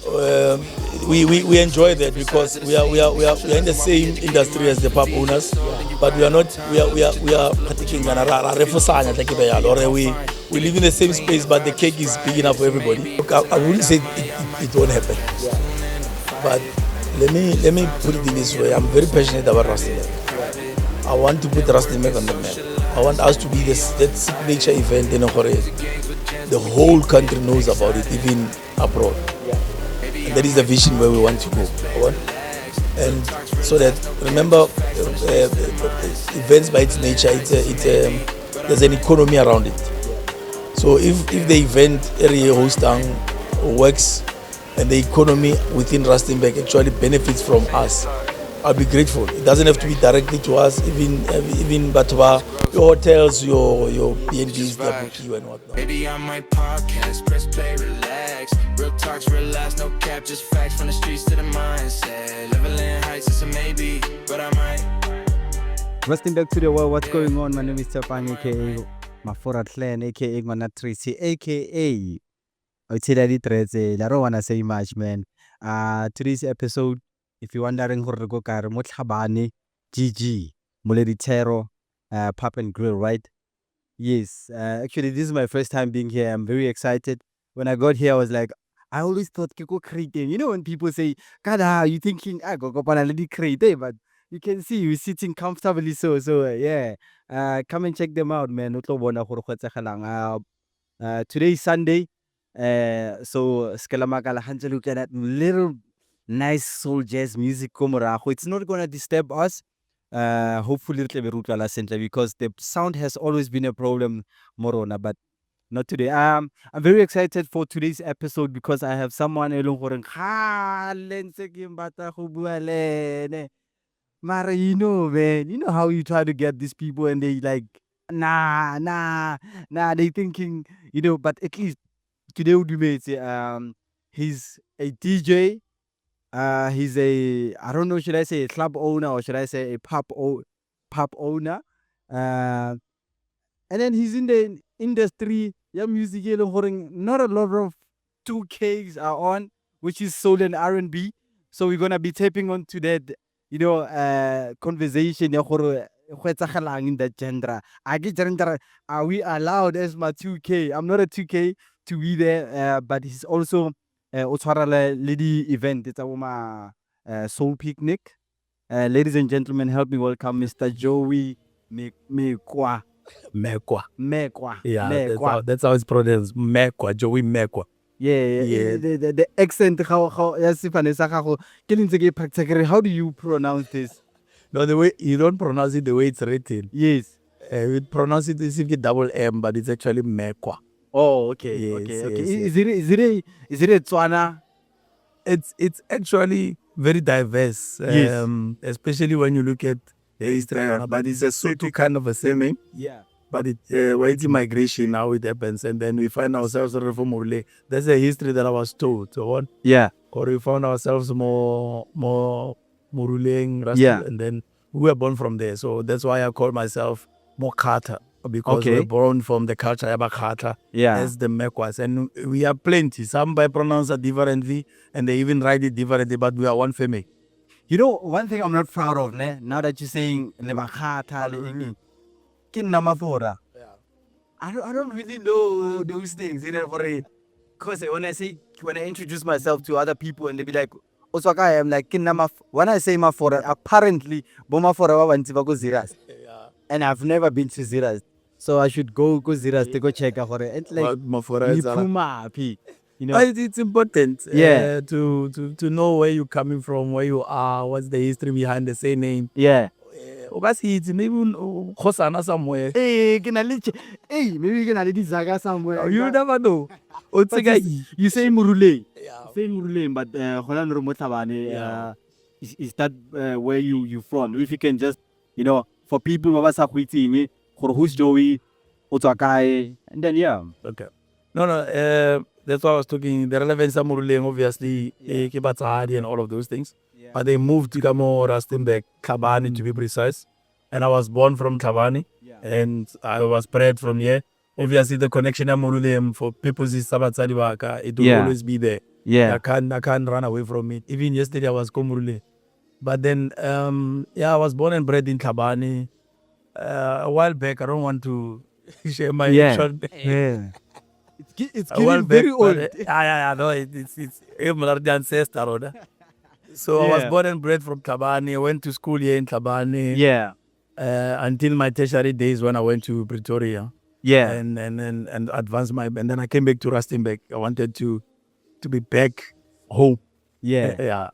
we enjoy that because we are in the same industry as the pub owners, but we are not we are or we live in the same space, but the cake is big enough for everybody. Look, I wouldn't say it won't happen, but let me put it in this way. I'm very passionate about Rustenburg. I want to put Rustenburg on the map. I want us to be that signature event in Korea. The whole country knows about it, even abroad. And that is the vision where we want to go. And so that, remember, events by its nature, there's an economy around it. So if the event area hosting works and the economy within Rustenburg actually benefits from us, I'll be grateful. It doesn't have to be directly to us, even but your hotels, your B&Bs, their bookie and whatnot. Maybe on my podcast, press play, relax. Real talks, real laughs, no cap, just facts from the streets to the mindset. Leveling heights, it's a maybe, but I might. Rustenburg to the world, what's going on? My name is Stefan, aka Mafora Clan, aka Manatrisi, aka Otidadi Treze. I don't wanna say much, man. Today's episode, if you're wondering who to go kare Motlhabane, GG, Moleritero, Pub and Grill, right? Yes. Actually, this is my first time being here. I'm very excited. When I got here, I was like, I always thought Kiko creating. You know, when people say, Kada, you thinking, go panaladi create, but you can see we're sitting comfortably. So yeah. Come and check them out, man. Today is Sunday. So Skelamakala Hansa look at that little nice soul jazz music. It's not gonna disturb us. Hopefully because the sound has always been a problem, Morona, but not today. I'm very excited for today's episode because I have someone Mara, you know, man, you know how you try to get these people and they like, nah, they thinking, you know, but at least today would be he's a DJ. He's I don't know, should I say a club owner or should I say a pub owner? And then he's in the industry. Yeah, music, not a lot of 2Ks are on, which is soul and R&B. So we're gonna be tapping onto that, conversation in that genre. Are we allowed as my 2K? I'm not a 2K to be there, but he's also lady event. It's a soul picnic. Ladies and gentlemen, help me welcome Mr. Joey Mekoa. Mekoa. Yeah, that's how it's pronounced. Mekoa, Joey Mekoa. Yeah. The accent, how do you pronounce this? No, the way you don't pronounce it the way it's written. Yes. We pronounce it as if you double M, but it's actually Mekoa. Oh, okay. Yes, Okay. yes. Is it a Tswana? It's actually very diverse. Yes. Especially when you look at the history, but it's a Sotho kind of a surname. Yeah. But when it's migration, now it happens, and then we find ourselves from Murule. That's a history that I was told. So what? Yeah. Or we found ourselves more Muruleng, Yeah. and then we were born from there. So that's why I call myself Mokata, because Okay. we're born from the culture of Bakata, Yeah. as the Mekwas. And we are plenty. Some by pronounce it differently, and they even write it differently, but we are one family. You know, one thing I'm not proud of, now that you're saying Lebakata, Kinamafora. Yeah. I don't really know those things, because when I introduce myself to other people and they be like, Osaka, I'm like, when I say Mafora, apparently, Bomafora went to go Ziras. Yeah. And I've never been to Ziras. So I should go Ziras to go check out for it. It's like, But it's important Yeah. to know where you're coming from, where you are, what's the history behind the same name. Yeah. It's maybe Khosana somewhere. Hey, maybe you can Zaga somewhere. You never know. You say Murule. Yeah. Say Murule, but Holland Romotabane, is that where you from? If you can just, for people who are who's Joey, Otakai, and then Okay. No. That's why I was talking. The relevance of Muruleng, obviously, Kibatsahadi and all of those things. Yeah. But they moved to Kamo, Rustenburg, Kabani to be precise. And I was born from Kabani. Yeah. And I was bred from here. Obviously, the connection of Muruleng for people is Sabatsadi Waka, it will Yeah. always be there. Yeah. I can't run away from it. Even yesterday I was Komurule. But then I was born and bred in Tlhabane. A while back, I don't want to share my actual name. Yeah. It's A while getting back, very but, old. no, it's the ancestor. Right? So I was Yeah. born and bred from Tlhabane. I went to school here in Tlhabane. Yeah. Until my tertiary days when I went to Pretoria. Yeah. And advanced my, and then I came back to Rustenburg. I wanted to be back home. Yeah. Yeah.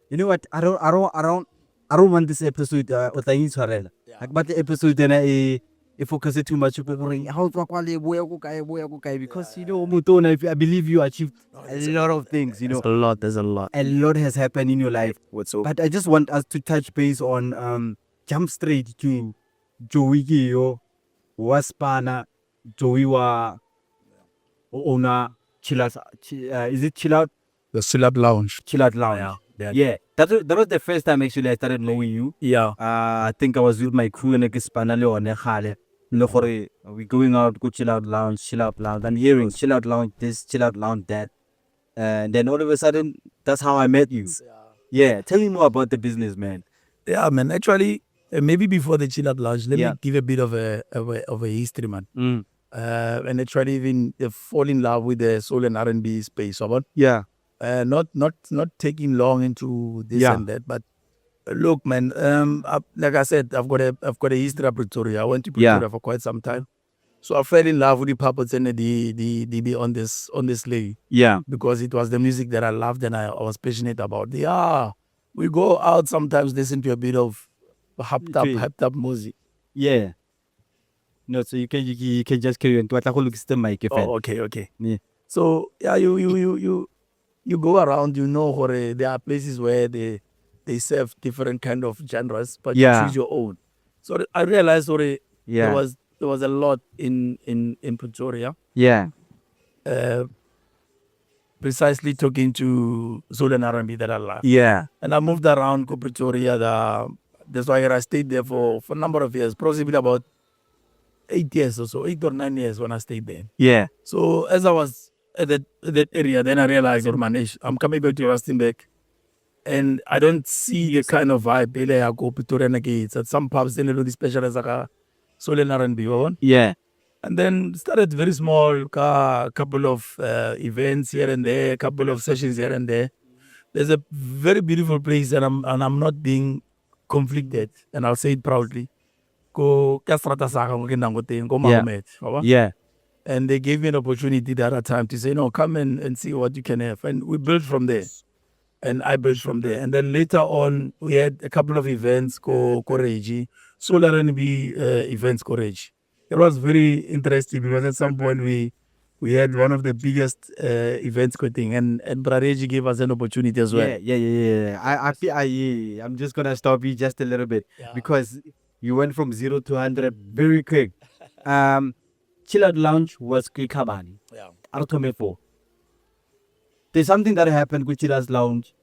You know what? I don't want this episode o tla intshwarela. Like but the episode then I focus it too much on how to kwale boya go kae because you know Mutona, I believe you achieved a lot of things, you know. There's a lot. A lot has happened in your life. What's up? But I just want us to touch base on jump straight to Joey Giyo, Waspana, Joey wa owner Chill Out. Is it Chill Out? The Syllab Lounge. Chill Out Lounge. Yeah. That was the first time actually I started knowing you. Yeah. I think I was with my crew and Spana le one khale. No for we going out, go Chill Out Lounge, and hearing Chill Out Lounge this, Chill Out Lounge that. And then all of a sudden, that's how I met you. Yeah, tell me more about the business, man. Yeah, man. Actually, maybe before the Chill Out Lounge, let Yeah. me give a bit of a history, man. Mm. And actually even fall in love with the soul and R&B space. So, Yeah. not taking long into this Yeah. and that, but look, man. Like I said, I've got a history of Pretoria. I went to Pretoria for quite some time, so I fell in love with the puppets and the on this lay. Yeah. Because it was the music that I loved and I was passionate about. Yeah, we go out sometimes, listen to a bit of hyped up music. Yeah. No, so you can just carry on. The mic, Oh, okay. Yeah. So yeah, you go around, you know, where there are places where they serve different kind of genres, but you choose your own. So I realized there was a lot in Pretoria. Yeah. Precisely talking to soul and R&B that I love. Yeah. And I moved around to Pretoria. That's why I stayed there for a number of years, possibly about 8 years or so, 8 or 9 years when I stayed there. Yeah. So as I was at that area, then I realized, I'm coming back to Rustenburg, and I don't see the kind of vibe I go Pretoria again. It's at some pubs, then they specialize like soul and R&B. Yeah. And then started very small, couple of events here and there, couple of sessions here and there. There's a very beautiful place, and I'm not being conflicted, and I'll say it proudly. Go Kastrata Saka, go Mahomet. Yeah. And they gave me an opportunity the other time to say, no, come and see what you can have. And we built from there. And I built from there. And then later on, we had a couple of events, Koreji, Soul R&B events, Koreji. It was very interesting because at some point we had one of the biggest events thing, and Brareji gave us an opportunity as well. I'm just gonna stop you just a little bit because you went from 0 to 100 very quick. Chill Out Lounge was Kikabani. Artomefo. There's something that happened with Chill Out Lounge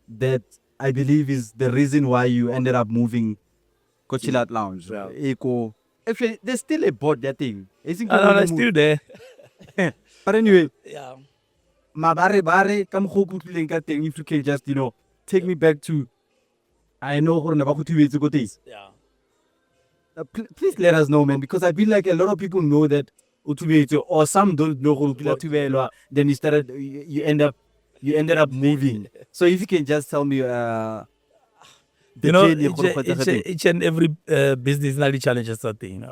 that I believe is the reason why you ended up moving to Chill Out Lounge. Actually, there's still a board that thing. No, it's still there. But anyway, Yeah. if you can just, take me back to, I know Yeah. Please let us know, man, because I feel like a lot of people know that Utubeto, or some don't know Utubelo. Then you ended up moving. So if you can just tell me each and every business really challenges something.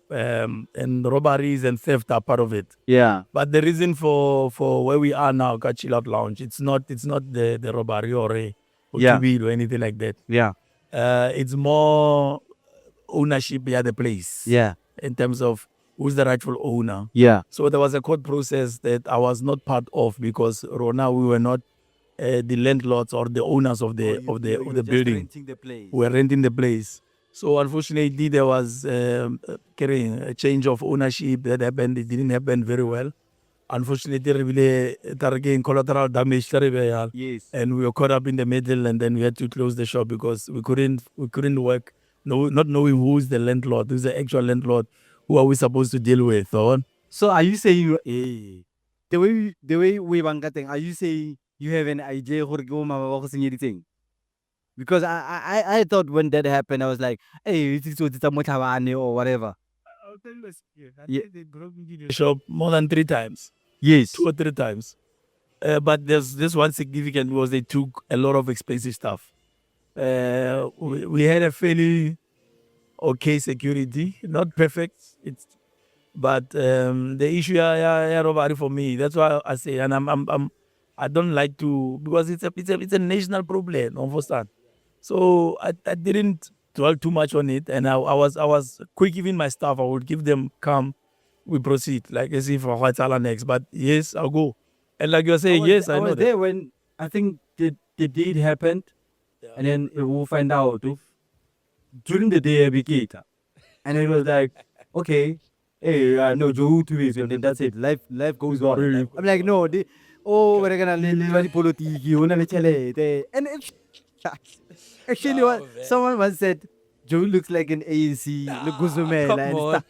And robberies and theft are part of it. Yeah. But the reason for where we are now, Chill Out Lounge, it's not the robbery or or anything like that. Yeah. It's more ownership at the place. Yeah. In terms of who's the rightful owner. Yeah. So there was a court process that I was not part of because Rona, we were not the landlords or the owners of the building. Renting the place. We were renting the place. So unfortunately, there was a change of ownership that happened. It didn't happen very well. Unfortunately, really, again, collateral damage. Yes. And we were caught up in the middle, and then we had to close the shop because we couldn't work. No, not knowing who's the landlord, who's the actual landlord, who are we supposed to deal with? So are you saying the way we bangating? Are you saying you have an idea gore ke bo mama ba go senyeditseng? Because I thought when that happened, I was like, hey, it's a motlhabane or whatever. I'll tell you a secret. I Yeah. think they broke into the shop more than 3 times, Yes. 2 or 3 times. But there's this one significant was they took a lot of expensive stuff. We had a fairly okay security, not perfect. But the issue robbery for me. That's why I say, and I don't like to, because it's a national problem. Understand? So I didn't dwell too much on it, and I was quick giving my staff. I would give them come, we proceed like as if for what's next. But yes, I'll go. And like you're saying, yes, I know was that. there when I think the deed happened, and then we'll find out during the day and it was like, okay, hey, no, Joe 2 weeks, and then that's it. Life goes on. I'm like, no, we're gonna live politiki, and actually, what someone once said, Joe looks like an ANC, Come on.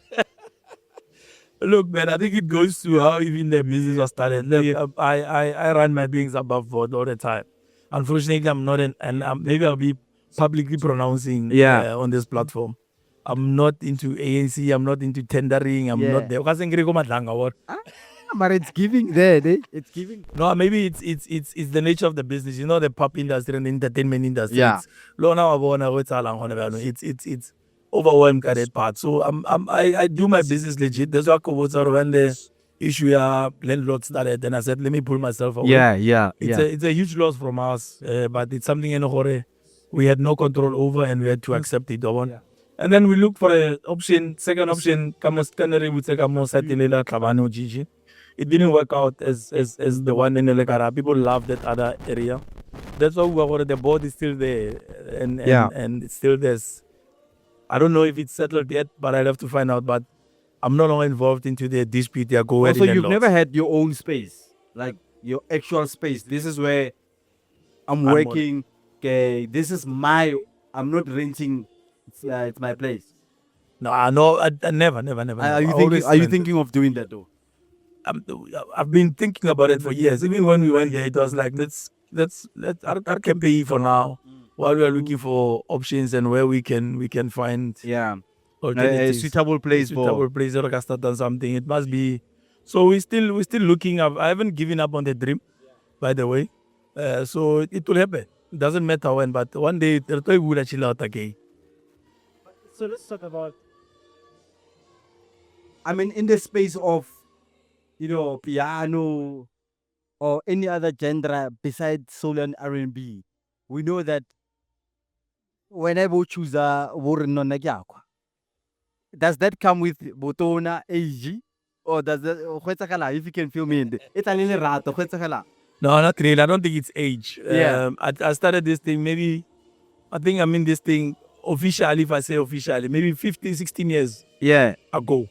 Look, man, I think it goes to how even the business was started. Look, I run my beings above board all the time. Unfortunately, I'm not maybe I'll be publicly pronouncing on this platform. I'm not into ANC, I'm not into tendering, I'm not there. But it's giving there, it's giving. No, maybe it's the nature of the business. You know, the pop industry and the entertainment industry. Yeah. It's overwhelmed at that part. So I do my business legit. That's why when the issue landlord started, then I said, let me pull myself away. It's a huge loss from us, but it's something in a we had no control over, and we had to accept it. And then we looked for an option, second option, it didn't work out as the one in Elekara. People love that other area. That's why the board is still there, and it's still there. I don't know if it's settled yet, but I'll have to find out. But I'm no longer involved into the dispute. Also, you've never had your own space, like your actual space. This is where I'm working. Okay, this is I'm not renting. It's my place. No, I never. Are you thinking of doing that though? I've been thinking about it for years. Even when we went here, it was like let's I can pay for now while we are looking for options and where we can find a suitable place or can start on something. It must be. So we're still looking up. I haven't given up on the dream, by the way. So it will happen. It doesn't matter when, but one day it'll be chill out again. So let's talk about. I mean, in the space of, piano or any other genre besides soul and R&B, we know that whenever we choose a does that come with Botona AG? Or does that, if you can feel me, it's a little rat. No, not really. I don't think it's age. I started this thing I think I'm in this thing officially, if I say officially, maybe 15, 16 years ago.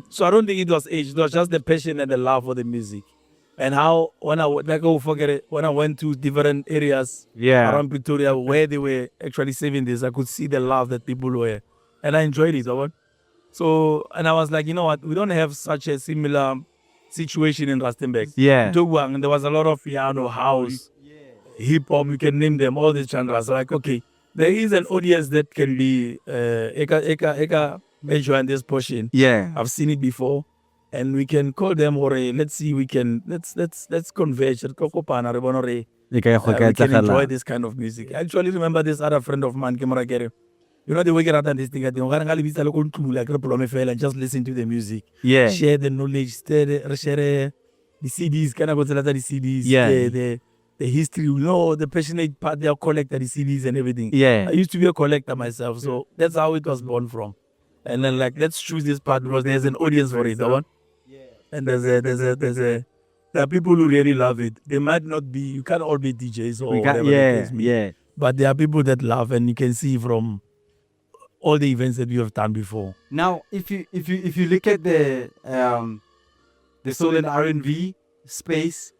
So I don't think it was age. It was just the passion and the love for the music. And how, when I went to different areas around Pretoria where they were actually saving this, I could see the love that people were. And I enjoyed it. So, and I was like, you know what? We don't have such a similar situation in Rustenburg. And there was a lot of piano, house, hip hop, you can name them, all these genres. Like, okay, there is an audience that can be enjoying this portion. I've seen it before. And we can call them let's see, let's converge. We can enjoy this kind of music. I actually remember this other friend of mine, you know, the way around this thing, and just listen to the music. Share the knowledge, share the CDs, kind of go to the CDs, the history, the passionate part, they'll collect the CDs and everything. I used to be a collector myself, so that's how it was born from. And then let's choose this part because there's an audience for it, and there are people who really love it. They might not be, you can't all be DJs or whatever. But there are people that love, and you can see from all the events that we have done before. Now, if you look at the soul and R&B space,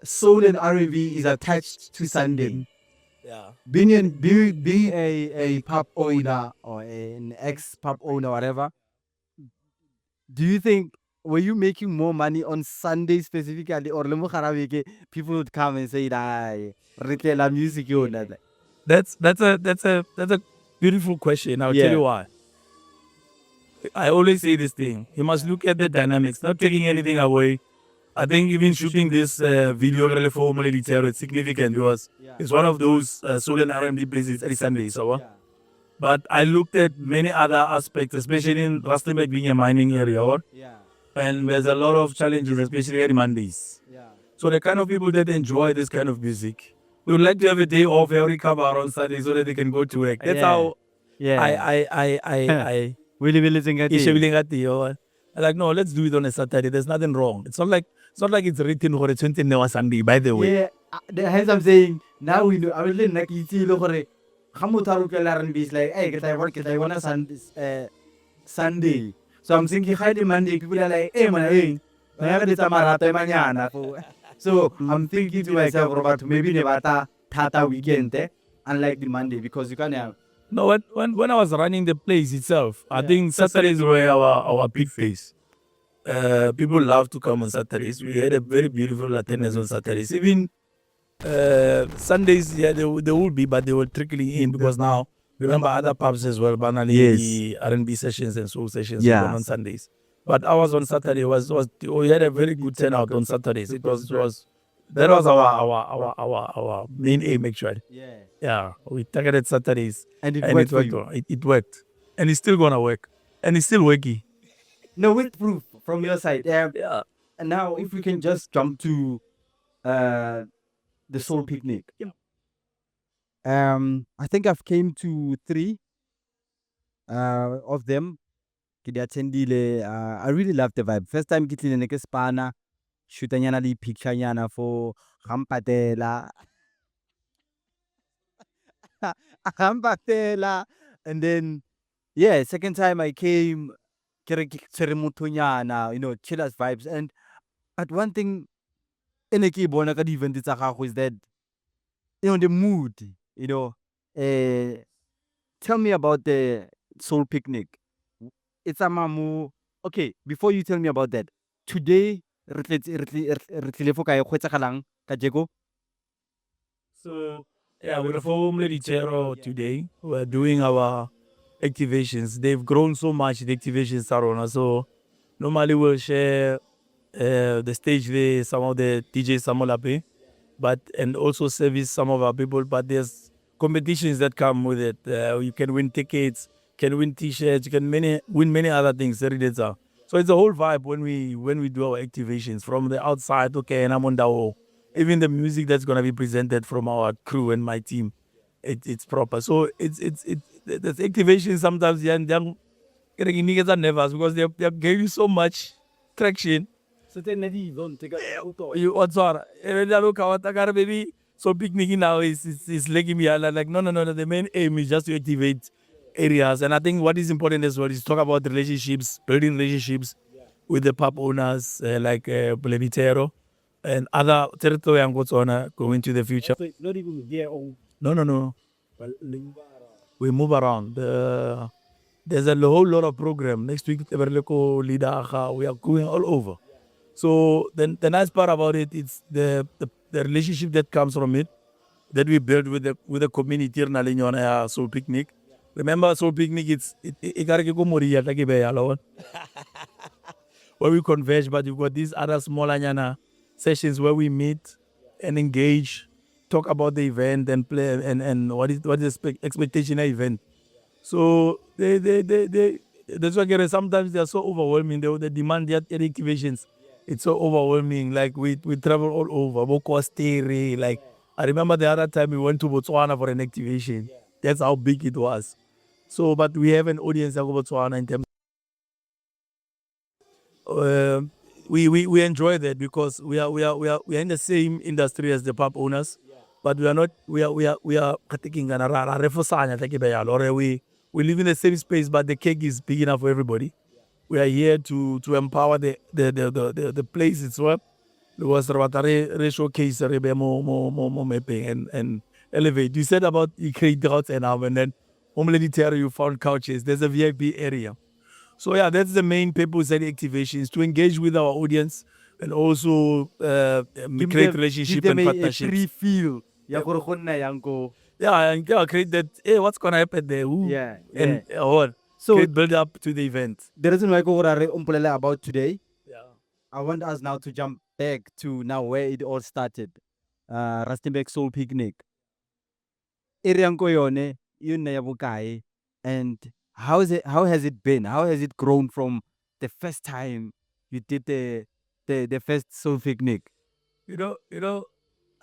soul and R&B is attached to Sunday. Being a pub owner or an ex-pub owner, whatever, do you think were you making more money on Sunday specifically, or people would come and say, "I retail music, you know?" That's a beautiful question. I'll tell you why. I always say this thing. You must look at the dynamics, not taking anything away. I think even shooting this video for Military is significant because it's one of those soul and R&B places every Sunday. So, but I looked at many other aspects, especially in Rustenburg being a mining area, and there's a lot of challenges, especially on Mondays. So the kind of people that enjoy this kind of music, we would like to have a day off every cover on Saturday so that they can go to work. That's how I Willy Zingati. I'm like, no, let's do it on a Saturday. There's nothing wrong. It's not like it's written for a 20 hour Sunday, by the way. Yeah, hence I'm saying now we know. I will learn like it's lokore. Hamutaru R&B is like, hey, I want a Sunday. So I'm thinking, Friday, Monday, people are like, hey, man, so I'm thinking to myself, Robert, maybe Nevada Tata weekend, unlike the Monday, because you can't have. No, when I was running the place itself, I think Saturdays were our big face. People love to come on Saturdays. We had a very beautiful attendance on Saturdays. Even Sundays, yeah, they would be, but they were trickling in because now, remember other pubs as well, banally R&B sessions and soul sessions on Sundays. But ours on Saturday we had a very good turnout on Saturdays. That was our main aim actually. Yeah, we targeted Saturdays and it worked for you. It worked, and it's still gonna work, and it's still working. No, with proof from your side. Yeah. And now, if we can just jump to the Soul Picnic. I think I've came to 3 of them. I really love the vibe. First time ke tlile ne ke spana, shootanyana le picture nyana for Hampatela. Hampatela. And then second time I came, Keremutunyana, chillers vibes. And but one thing in a keyboard event is that the mood, tell me about the Soul Picnic. It's a mamu. Okay, before you tell me about that, today, so we're from Mekoa today. We're doing our activations. They've grown so much, the activations are on. So normally we'll share the stage there, some of the DJs Samolape, and also service some of our people. But there's competitions that come with it. You can win tickets, can win T-shirts, you can win many other things. So it's a whole vibe when we do our activations from the outside. Okay, and I'm on the even the music that's gonna be presented from our crew and my team, it's proper. So it's the activation sometimes young niggas are nervous because they gave you so much traction. So you what baby. So picnic now is legging me like no. The main aim is just to activate areas, and I think what is important as well is talk about relationships, building relationships with the pub owners like Plebitero and other territory and what's on going to the future. So it's not even their own. No. We move around. There's a whole lot of program. Next week, we are going all over. So the nice part about it is the relationship that comes from it, that we build with the community in Soul Picnic. Remember, Soul Picnic, where we converge, but you've got these other smaller sessions where we meet and engage, talk about the event and play and what is the expectation of the event. So that's why sometimes they are so overwhelming. The demand at activations, it's so overwhelming. Like we travel all over. Like I remember the other time we went to Botswana for an activation. That's how big it was. So, but we have an audience in Botswana in terms. We enjoy that because we are in the same industry as the pub owners, but we are not. We are taking we live in the same space, but the cake is big enough for everybody. We are here to empower the place itself. Because we showcase more mapping and elevate. You said about you create droughts and then you found couches. There's a VIP area So yeah, that's the main purpose of the activations, to engage with our audience and also create relationship give them and a partnerships. free feel. Ya gore go nna yang ko. Yeah, and create that. Hey, what's gonna happen there? Who? Yeah, And yeah. what? So Create build up to the event. the reason why go umpulele about today, Yeah. I want us now to jump back to now where it all started. Rustenburg Soul Picnic. Area ko yone, yun na ya bokae. And how has it been? How has it grown from the first time you did the first Soul Picnic? You know,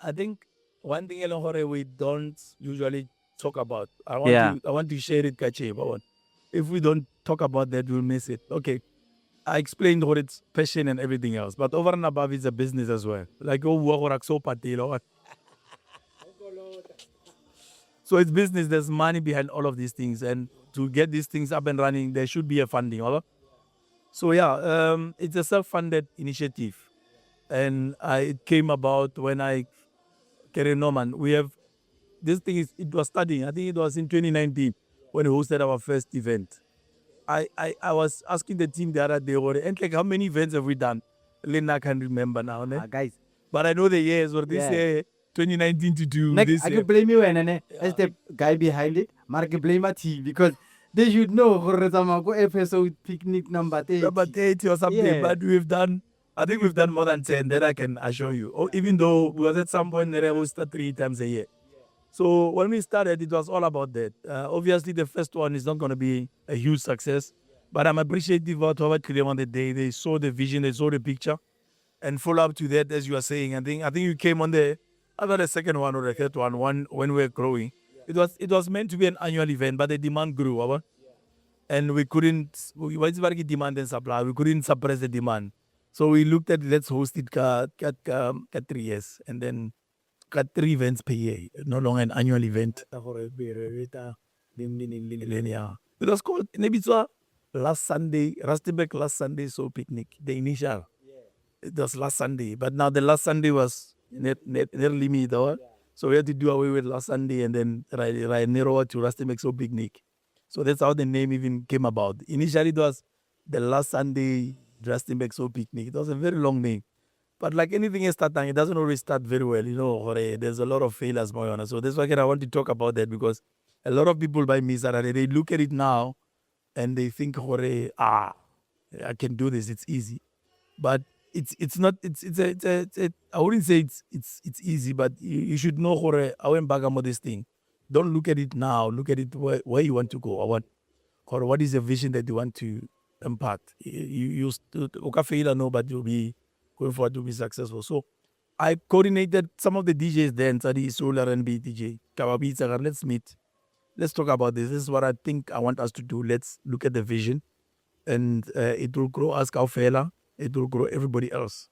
I think one thing along Hore we don't usually talk about. I want to share it, Kache. But if we don't talk about that, we'll miss it. Okay. I explained what it's passion and everything else, but over and above, it's a business as well. Like, so it's business. There's money behind all of these things, and to get these things up and running, there should be a funding. All right? So yeah, it's a self-funded initiative, and it came about when I carry Norman. We have this thing is it was starting. I think it was in 2019 when we hosted our first event. I was asking the team the other day, and like, how many events have we done? Lena can remember now, ne? Guys, But I know the years where this year 2019 to do like, this I year. can blame you and as the guy behind it, Mark blame my team because they should know gore go episode picnic number 30. Number 30 or something, Yeah. but I think we've done more than 10 that I can assure you. Or even though we was at some point that I hosted 3 times a year. So when we started, it was all about that. Obviously, the first one is not going to be a huge success, but I'm appreciative of what Kile on the day. They saw the vision, they saw the picture, and follow up to that, as you are saying. I think you came on the either the second one or the third one when we were growing. It was meant to be an annual event, but the demand grew, and we couldn't. We was very demand and supply. We couldn't suppress the demand, so we looked at let's host it kat 3 years, and then got 3 events per year, no longer an annual event. It was called Nebitwa last Sunday, Rustenburg last Sunday, so picnic, the initial. It was last Sunday, but now the last Sunday was nearly me, though. So we had to do away with last Sunday and then narrow to Rustenburg so picnic. So that's how the name even came about. Initially, it was the last Sunday Rustenburg so picnic. It was a very long name. But like anything is starting, it doesn't always start very well. There's a lot of failures, Moyana. So that's why I want to talk about that, because a lot of people by me, they look at it now and they think, I can do this. It's easy. But it's not. I wouldn't say it's easy, but you should know, I went back on this thing. Don't look at it now. Look at it where you want to go. What is the vision that you want to impact? You fail, no, but you'll be going forward to be successful. So I coordinated some of the DJs then, Sadi Soul R&B DJ, Kawabi, let's meet. Let's talk about this. This is what I think I want us to do. Let's look at the vision. And it will grow us, Kaufela. It will grow everybody else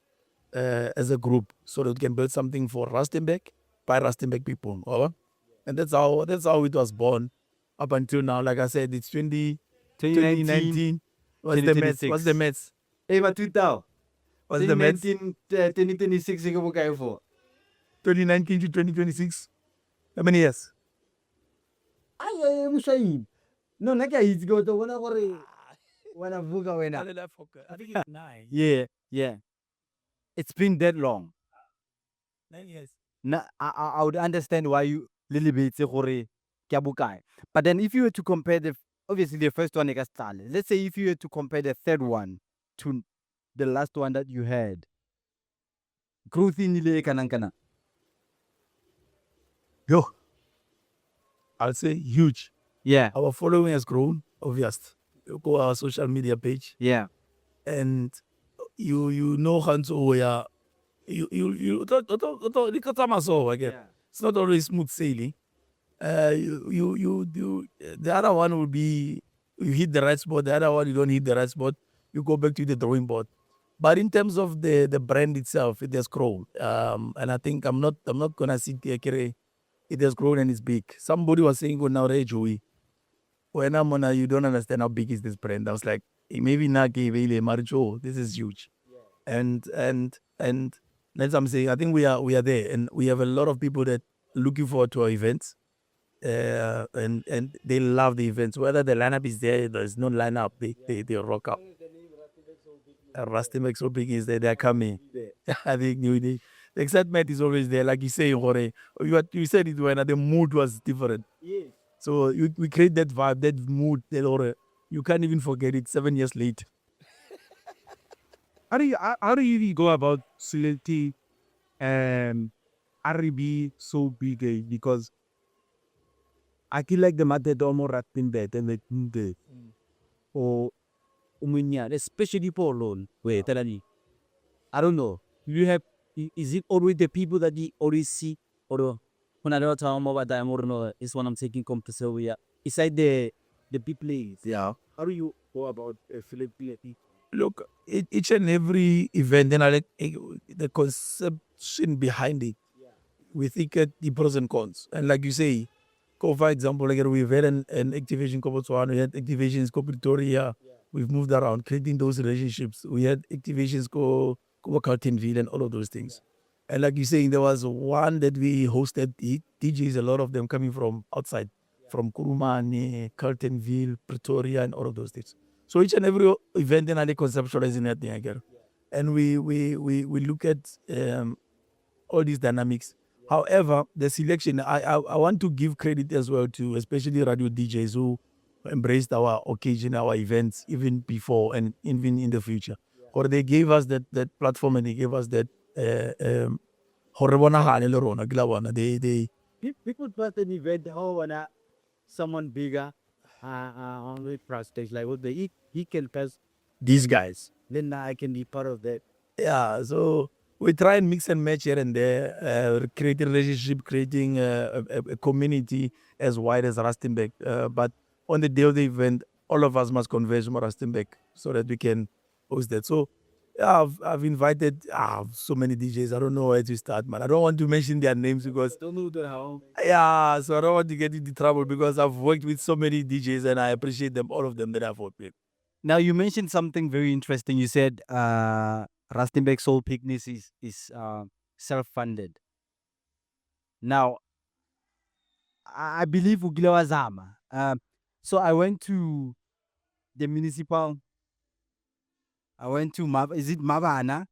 as a group, so that we can build something for Rustenburg by Rustenburg people. And that's how it was born up until now. Like I said, it's 2019. What's the Mets? What's the Mets? Hey, but 2000. What's the Mets? 2026 you go for. 2019 to 2026. How many years? Ay, Musaib. No, it's go to when I think it's 9. Yeah. It's been that long. 9 years. I would understand why you little bit say but then if you were to compare obviously the first one, let's say if you were to compare the third one to the last one that you had, growth in kana. Yo, I'll say huge. Yeah. Our following has grown, obvious. You go our social media page. Yeah. And you know Hanzo, yeah. It's not always smooth sailing. The other one will be you hit the right spot. The other one you don't hit the right spot. You go back to the drawing board. But in terms of the brand itself, it has grown. And I think I'm not gonna sit here. It has grown and it's big. Somebody was saying, "Go now, Joey. When I'm on, you don't understand how big is this brand." I was like, maybe Naki, Marijo, this is huge. Yeah. And that's what I'm saying. I think we are there, and we have a lot of people that are looking forward to our events. and they love the events. Whether the lineup is there, there's no lineup, they rock up. Rusty makes so big is that they're coming. I think the excitement is always there. Like you say, Jorge, you said it when the mood was different. So we create that vibe, that mood, that aura. You can't even forget it 7 years later. How do you go about selecting R&B so big? Because I feel like the matter almost rapping better than the or especially for alone. Wait, I don't know. You have is it always the people that you always see or when I don't tell them about that know is when I'm taking compulsory. It's like the people. Yeah. How do you go about selecting? Look, each and every event, then I like the conception behind it. We think at the pros and cons. And like you say, for example, like we've had an activation in Botswana, we had activations in Pretoria, we've moved around, creating those relationships. We had activations go Carltonville and all of those things. And like you saying, there was one that we hosted DJs, a lot of them coming from outside, from Kurumane, Carltonville, Pretoria, and all of those things. So each and every event, then I conceptualizing that thing again. And we look at all these dynamics. However, the selection, I want to give credit as well to especially radio DJs who embraced our occasion, our events, even before and even in the future. Or they gave us that platform and they gave us that they People put an event how when someone bigger on the prospects like what they he can pass these guys. then I can be part of that. Yeah, so we try and mix and match here and there, creating relationship, creating a community as wide as Rustenburg. But on the day of the event, all of us must converge more Rustenburg so that we can host that. So yeah, I've invited so many DJs. I don't know where to start, man. I don't want to mention their names because Don't know the how. yeah, so I don't want to get into trouble because I've worked with so many DJs and I appreciate them, all of them that I've worked with. Now you mentioned something very interesting. You said Rustenburg Soul Picnics is self-funded. Now I believe Ugilawa Zama. So I went to the municipal. I went to is it Mabana?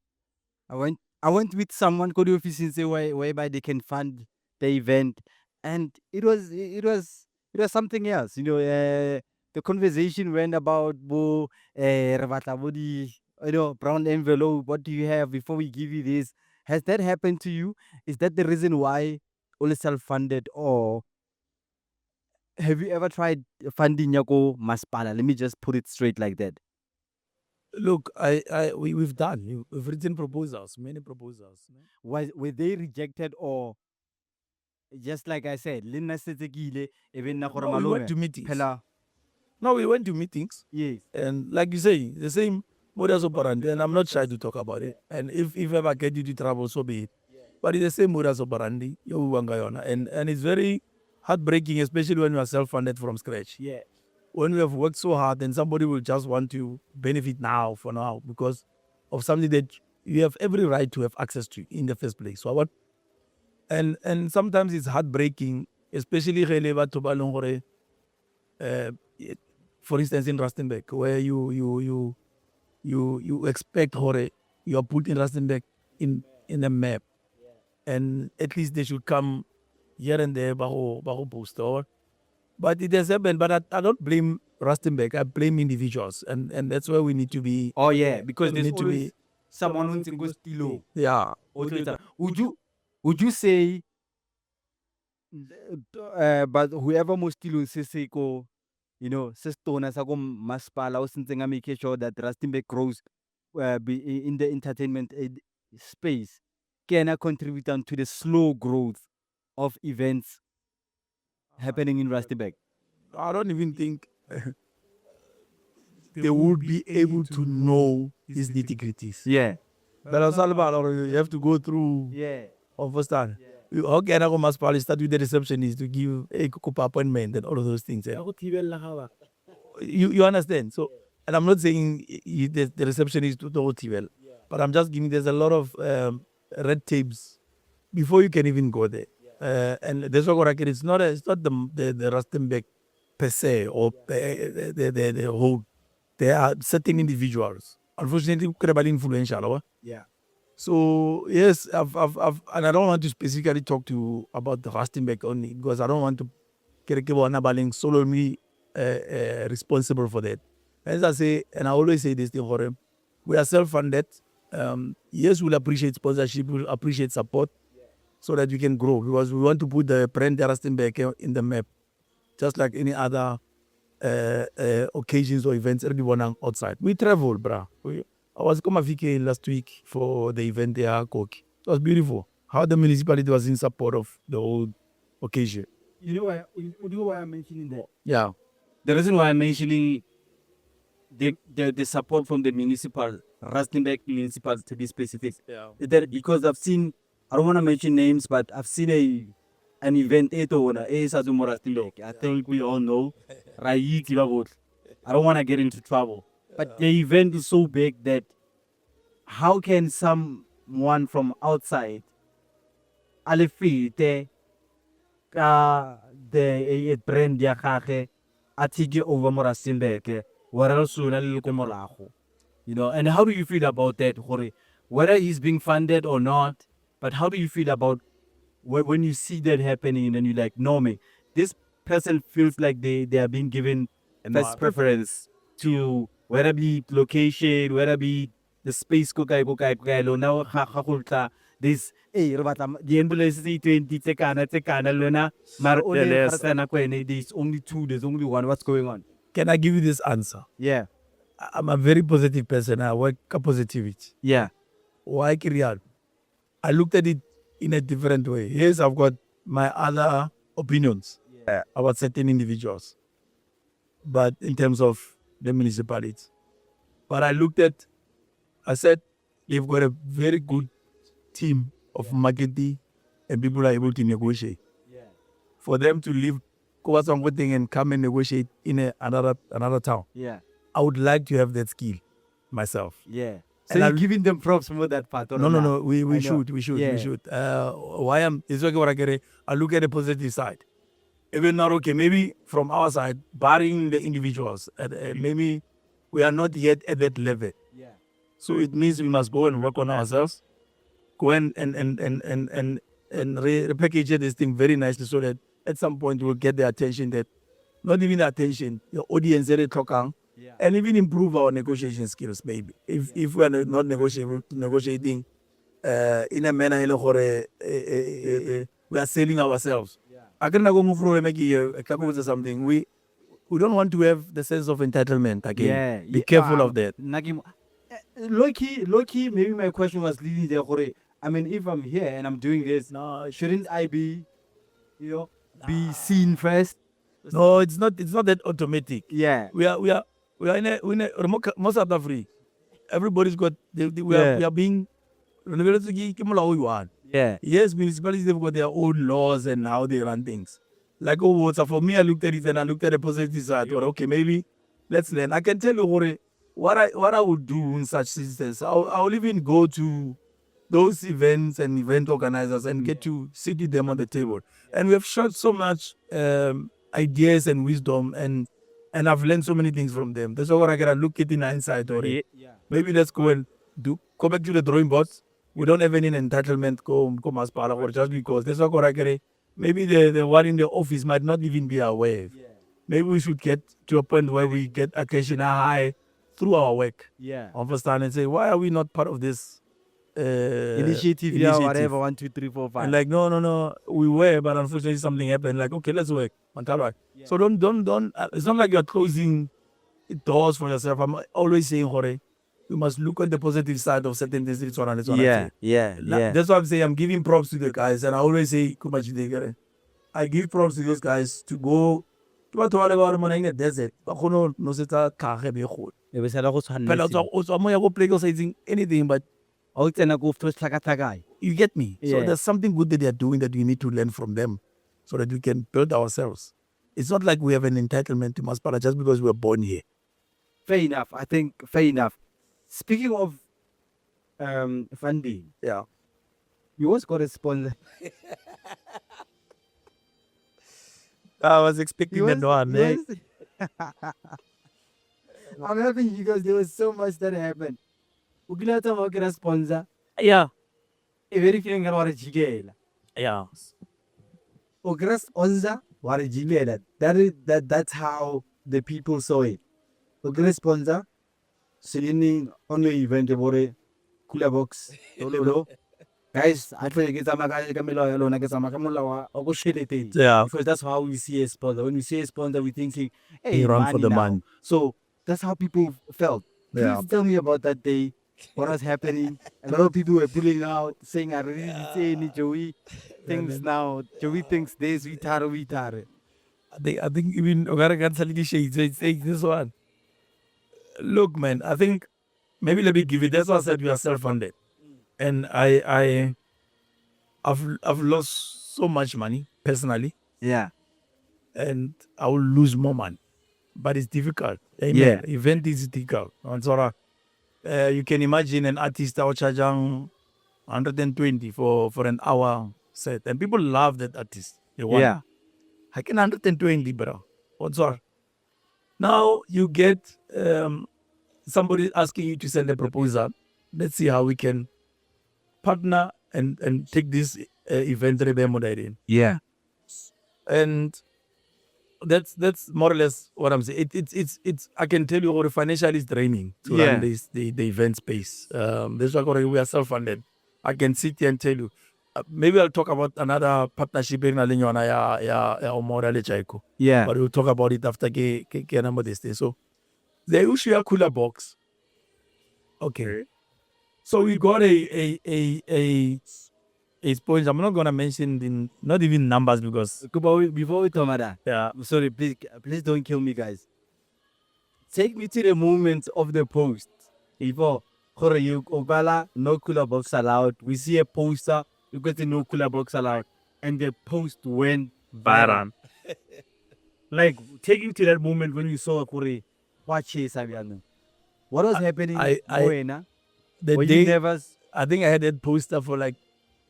I went with someone called the office and say whereby they can fund the event, and it was something else. The conversation went about re batla bo di, brown envelope. What do you have before we give you this? Has that happened to you? Is that the reason why all self-funded, or have you ever tried funding Yako Maspala? Let me just put it straight like that. Look, we've done. We've written proposals, many proposals. Were they rejected, or just like I said, Lina Setekile, even No, we went to meetings. Pela, No, we went to meetings, yes. and like you say, the same modus operandi, and I'm not shy to talk about it. And if ever I get you into trouble, so be it. But it's the same modus operandi, and it's very heartbreaking, especially when you are self-funded from scratch. Yeah. When we have worked so hard, and somebody will just want to benefit for now, because of something that you have every right to have access to in the first place. So and sometimes it's heartbreaking, especially for instance in Rustenburg, where you expect you are put in Rustenburg in a map, and at least they should come here and there bajo poster. But it has happened. But I don't blame Rustenburg. I blame individuals, and that's where we need to be. Oh yeah, because we there's need to always be. someone who's in good stilo. Yeah. Would you say but whoever mo stilo se ko se stona sa ko maspala o sentse make sure that Rustenburg grows in the entertainment space can contribute to the slow growth of events happening in Rustenburg. I don't even think they would be able to know his nitty-gritties. Yeah. But as you have to go through. Yeah. Understand? How can I go Maspali start with the receptionist to give a kukupa appointment and all of those things? You understand? So, and I'm not saying the receptionist to the well, but I'm just giving there's a lot of red tapes before you can even go there. And that's what I get. It's not the Rustenbeck per se or the whole. There are certain individuals. Unfortunately, incredibly influential. Or? Yeah. So yes, I've and I don't want to specifically talk to about the Rustenbeck only because I don't want to get solely responsible for that. As I say, and I always say this thing for him, we are self-funded. Yes, we'll appreciate sponsorship, we'll appreciate support, so that we can grow because we want to put the brand Rustenbeck in the map, just like any other occasions or events everyone outside. We travel, bruh. I was come last week for the event there, Koki. It was beautiful. How the municipality was in support of the whole occasion. You know why I'm mentioning that? Yeah. The reason why I'm mentioning the support from the municipal, Rustenbeck municipal to be specific, is that because I've seen, I don't want to mention names, but I've seen an event I think we all know. I don't want to get into trouble. But the event is so big that how can someone from outside alifite the brand ya gage a take over mo Rustenbeck where else you know, and how do you feel about that, whether he's being funded or not? But how do you feel about when you see that happening and you're like, no, man, this person feels like they are being given first preference to whether be location, whether be the space now this the ambulance is 20 lona there's only two, there's only one. What's going on? Can I give you this answer? Yeah. I'm a very positive person. I work positivity. Yeah. Why Kirian? I looked at it in a different way. Yes, I've got my other opinions about certain individuals, but in terms of the municipality. But I said, they've got a very good team of marketing and people are able to negotiate. Yeah. For them to leave thing and come and negotiate in another town. Yeah. I would like to have that skill myself. Yeah. So And you're I'll- giving them props for that part? Or No. not? We I should. know. We should. Yeah. We should. Why am it's okay what I get it. I look at the positive side. Even not okay, maybe from our side, barring the individuals, maybe we are not yet at that level. Yeah. So it means we must go and work on ourselves, go and repackage this thing very nicely so that at some point we'll get the attention that not even the attention, the audience that they talk on, Yeah. and even improve our negotiation skills maybe. If we are not negotiating in a manner we are selling ourselves. I can go move forward make something. We don't want to have the sense of entitlement again. Yeah. Be careful of that. Low key, maybe my question was leading there. I mean, if I'm here and I'm doing this, No, shouldn't I be seen first? no, it's not that automatic. Yeah. We are in a most of the free. Everybody's got we are being Yeah. yes, municipalities have got their own laws and how they run things. Like so for me I looked at it and I looked at the positive side. Or okay, maybe let's learn. I can tell you what I would do in such instances. I'll even go to those events and event organizers and get to sit with them on the table. And we have shared so much ideas and wisdom and I've learned so many things from them. That's why I gotta look at in hindsight already. Yeah. Maybe let's go and go back to the drawing boards. We don't have any entitlement come as part or just because that's what I get. Maybe the one in the office might not even be aware. Yeah. Maybe we should get to a point where we get attention high through our work. Yeah. Understand and say, why are we not part of this Initiative, yeah, whatever, 1, 2, 3, 4, 5. And like, no, we were, but unfortunately something happened. Like, okay, let's work. Yeah. So don't. It's not like you're closing doors for yourself. I'm always saying, Jorge, you must look at the positive side of certain things. Yeah. That's why I'm saying I'm giving props to the guys, and I always say, I give props to those guys to go. In the desert. Anything, but you get me? So Yeah. there's something good that they're doing that we need to learn from them so that we can build ourselves. It's not like we have an entitlement to Maspara just because we were born here. Fair enough. I think fair enough. Speaking of funding, Yeah. you always got a sponsor. I was expecting that one. Eh? I'm happy because there was so much that happened. Ukilata wakira sponsor. Yeah. A very feeling about a jigela. Yeah. Ukira sponsor, what a jigela. That's how the people saw it. Ukira sponsor, seeing on the event about a cooler box. Guys, I feel like it's a magazine Camilo alone, I guess I'm a Camilla or shit it. Yeah. Because that's how we see a sponsor. When we see a sponsor, we thinking, hey, You run money for the now. man. So that's how people felt. Yeah. Please tell me about that day. What was happening? A lot of people were pulling out, saying, I really didn't say any Joey things now. Joey thinks this, we tare. I think even Ogara Gansalidi say this one. Look, man, I think maybe let me give it. That's why I said we are self-funded. And I've lost so much money personally, Yeah. and I will lose more money. But it's difficult. Amen. Yeah. Event is difficult. And so, you can imagine an artist out charging 120 for an hour set, and people love that artist. They want. Yeah. I can 120, bro. What's all? Now you get somebody asking you to send a proposal. Let's see how we can partner and take this event in. Yeah. And that's more or less what I'm saying. It's I can tell you, financially is draining to run this the event space. That's why we are self-funded. I can sit here and tell you. Maybe I'll talk about another partnership in Yeah. but we'll talk about it after ke number this day. So the usual cooler box. Okay. So we got a sponge. I'm not gonna mention not even numbers because Before we talk about that, yeah. sorry, please don't kill me, guys. Take me to the moment of the post. Before you Obala, no cooler box allowed. We see a poster, you got the no cooler box allowed, and the post went viral. Like taking to that moment when you saw Kore, watch Sabiano. What was happening? The Were day you nervous? I think I had that poster for like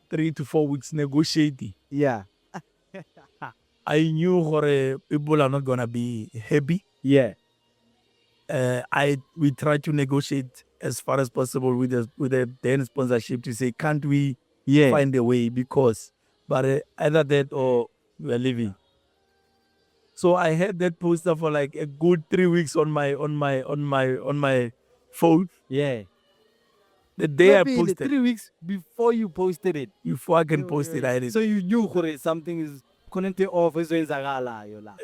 3 to 4 weeks negotiating. Yeah. I knew people are not gonna be happy. Yeah. We tried to negotiate as far as possible with the then sponsorship to say, can't we find a way, because but either that or we're leaving. So I had that poster for like a good 3 weeks on my phone. Yeah. The day I Maybe posted, 3 weeks before you posted it. before I can post it, I had it. So you knew Kore, something is connected off.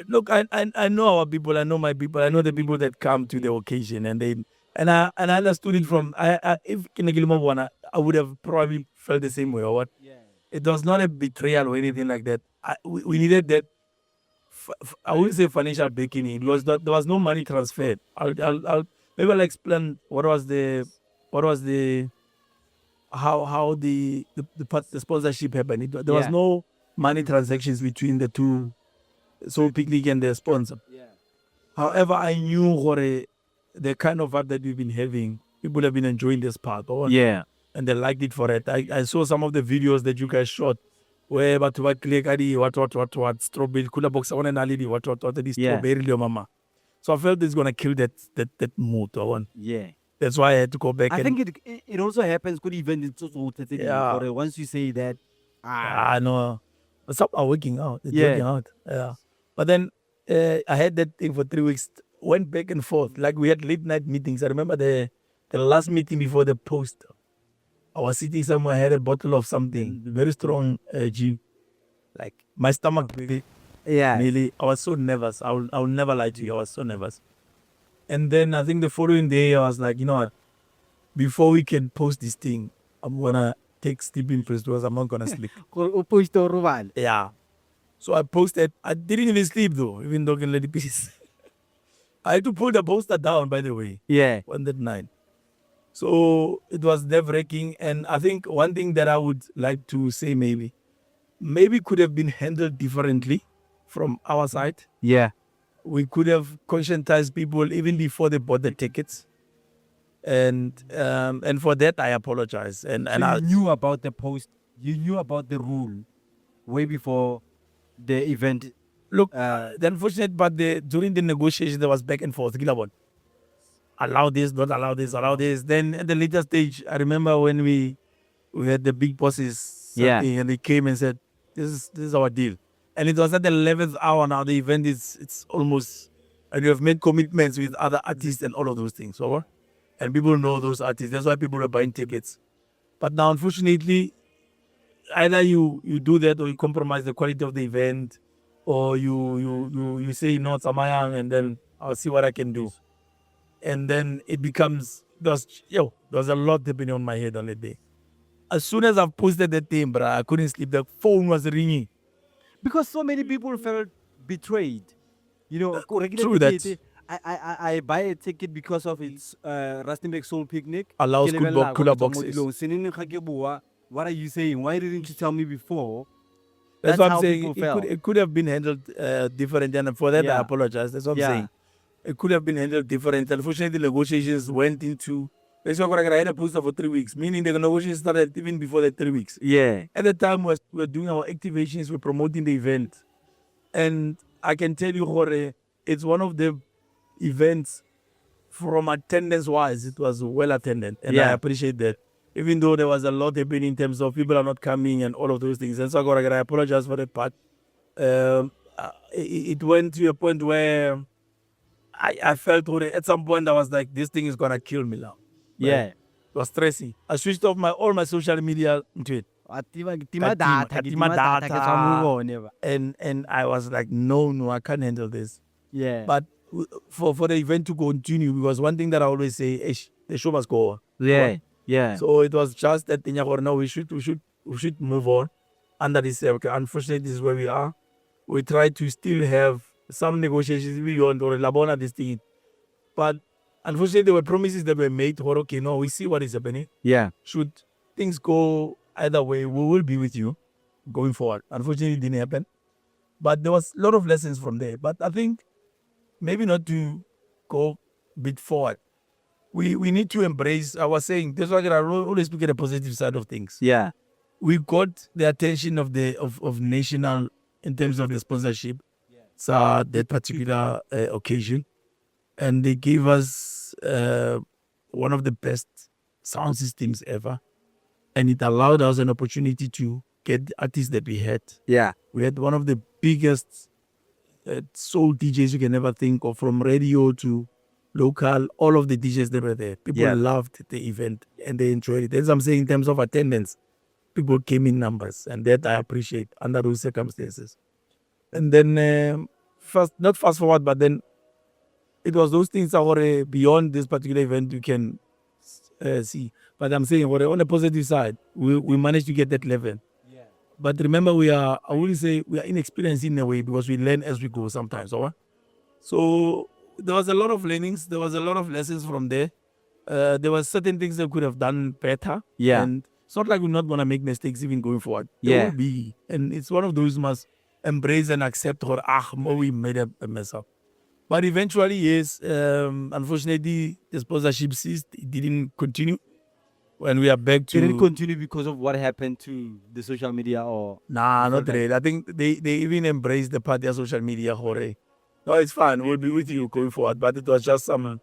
Look, I know our people. I know my people. I know the people that come to the occasion, and I understood it from. If Kinegilimo won, I would have probably felt the same way or what. Yeah. It was not a betrayal or anything like that. We needed that. I wouldn't say financial backing. It was that there was no money transferred. Maybe I'll explain how the sponsorship happened. There was no money transactions between the two, Soul Picnic and the sponsor. Yeah. However, I knew the kind of art that we've been having, people have been enjoying this part. Yeah. And they liked it for it. I saw some of the videos that you guys shot where but what strawberry cooler box what the strawberry mama. So I felt it's gonna kill that mood. Yeah. That's why I had to go back. I think it also happens good even once you say that. I know. Some are working out. It's working out. Yeah. But then I had that thing for 3 weeks. Went back and forth. Like we had late night meetings. I remember the last meeting before the post. I was sitting somewhere, I had a bottle of something, very strong gin. Like my stomach really, I was so nervous. I will never lie to you. I was so nervous. And then I think the following day I was like, you know what? Before we can post this thing, I'm gonna take sleeping pills because I'm not gonna sleep. Yeah. So I posted. I didn't even sleep though, even though I can let it peace. I had to pull the poster down, by the way. Yeah. On that night. So it was nerve-wracking, and I think one thing that I would like to say maybe could have been handled differently from our side. Yeah. We could have conscientized people even before they bought the tickets, and for that I apologize. And I knew about the post. You knew about the rule way before the event Look, the unfortunate part, during the negotiation, there was back and forth. Allow this, not allow this, allow this. Then at the later stage, I remember when we had the big bosses something, and they came and said, this is our deal. And it was at the 11th hour now. The event it's almost, and you have made commitments with other artists and all of those things. So, and people know those artists. That's why people are buying tickets. But now, unfortunately, either you do that or you compromise the quality of the event, or you say no, it's Samayang, and then I'll see what I can do. And then it becomes there's a lot happening on my head on that day. As soon as I've posted that thing, bro, I couldn't sleep. The phone was ringing. Because so many people felt betrayed. You know, True that. I buy a ticket because of its Rustenburg Soul Picnic. Allows cooler boxes. What are you saying? Why didn't you tell me before? That's what I'm how saying. people It could have been handled different, and for that I apologize. That's what I'm saying. It could have been handled different. Unfortunately, the negotiations went into. That's why I had a poster for 3 weeks, meaning the negotiations started even before the 3 weeks. Yeah. At the time, we were doing our activations, we're promoting the event. And I can tell you, Jorge, it's one of the events from attendance-wise, it was well attended. And I appreciate that. Even though there was a lot happening in terms of people are not coming and all of those things. And so I apologize for that part. It went to a point where I felt, Jorge, at some point I was like, this thing is going to kill me now. Yeah. It was stressing. I switched off all my social media into it. And I was like, no, I can't handle this. Yeah. But for the event to continue, because one thing that I always say, the show must go on. Yeah. Yeah. So it was just that thing. No, we should move on under this. Okay, unfortunately, this is where we are. We try to still have some negotiations beyond or labona this thing, but unfortunately, there were promises that were made. Or okay, no, we see what is happening. Yeah. Should things go either way, we will be with you going forward. Unfortunately, it didn't happen. But there was a lot of lessons from there. But I think maybe not to go a bit forward. We need to embrace, I was saying, that's why I always look at the positive side of things. Yeah. We got the attention of national in terms of the sponsorship. So that particular occasion. And they gave us one of the best sound systems ever. And it allowed us an opportunity to get the artists that we had. Yeah. We had one of the biggest soul DJs you can ever think of, from radio to local, all of the DJs that were there. People loved the event and they enjoyed it. As I'm saying, in terms of attendance, people came in numbers, and that I appreciate under those circumstances. And then, not fast forward, but then it was those things that were beyond this particular event you can see. But I'm saying, on the positive side, we managed to get that level. Yeah. But remember, I wouldn't say we are inexperienced in a way, because we learn as we go sometimes. So there was a lot of learnings. There was a lot of lessons from there. There were certain things that could have done better. Yeah. And it's not like we're not going to make mistakes even going forward. Yeah. There will be. And it's one of those you must embrace and accept, we made a mess up. But eventually, yes, unfortunately, the sponsorship ceased. It didn't continue. When we are back to... It didn't continue because of what happened to the social media, or... Nah, not really. I think they even embraced the part of social media, Jorge. No, it's fine. We'll be with you going forward. But it was just some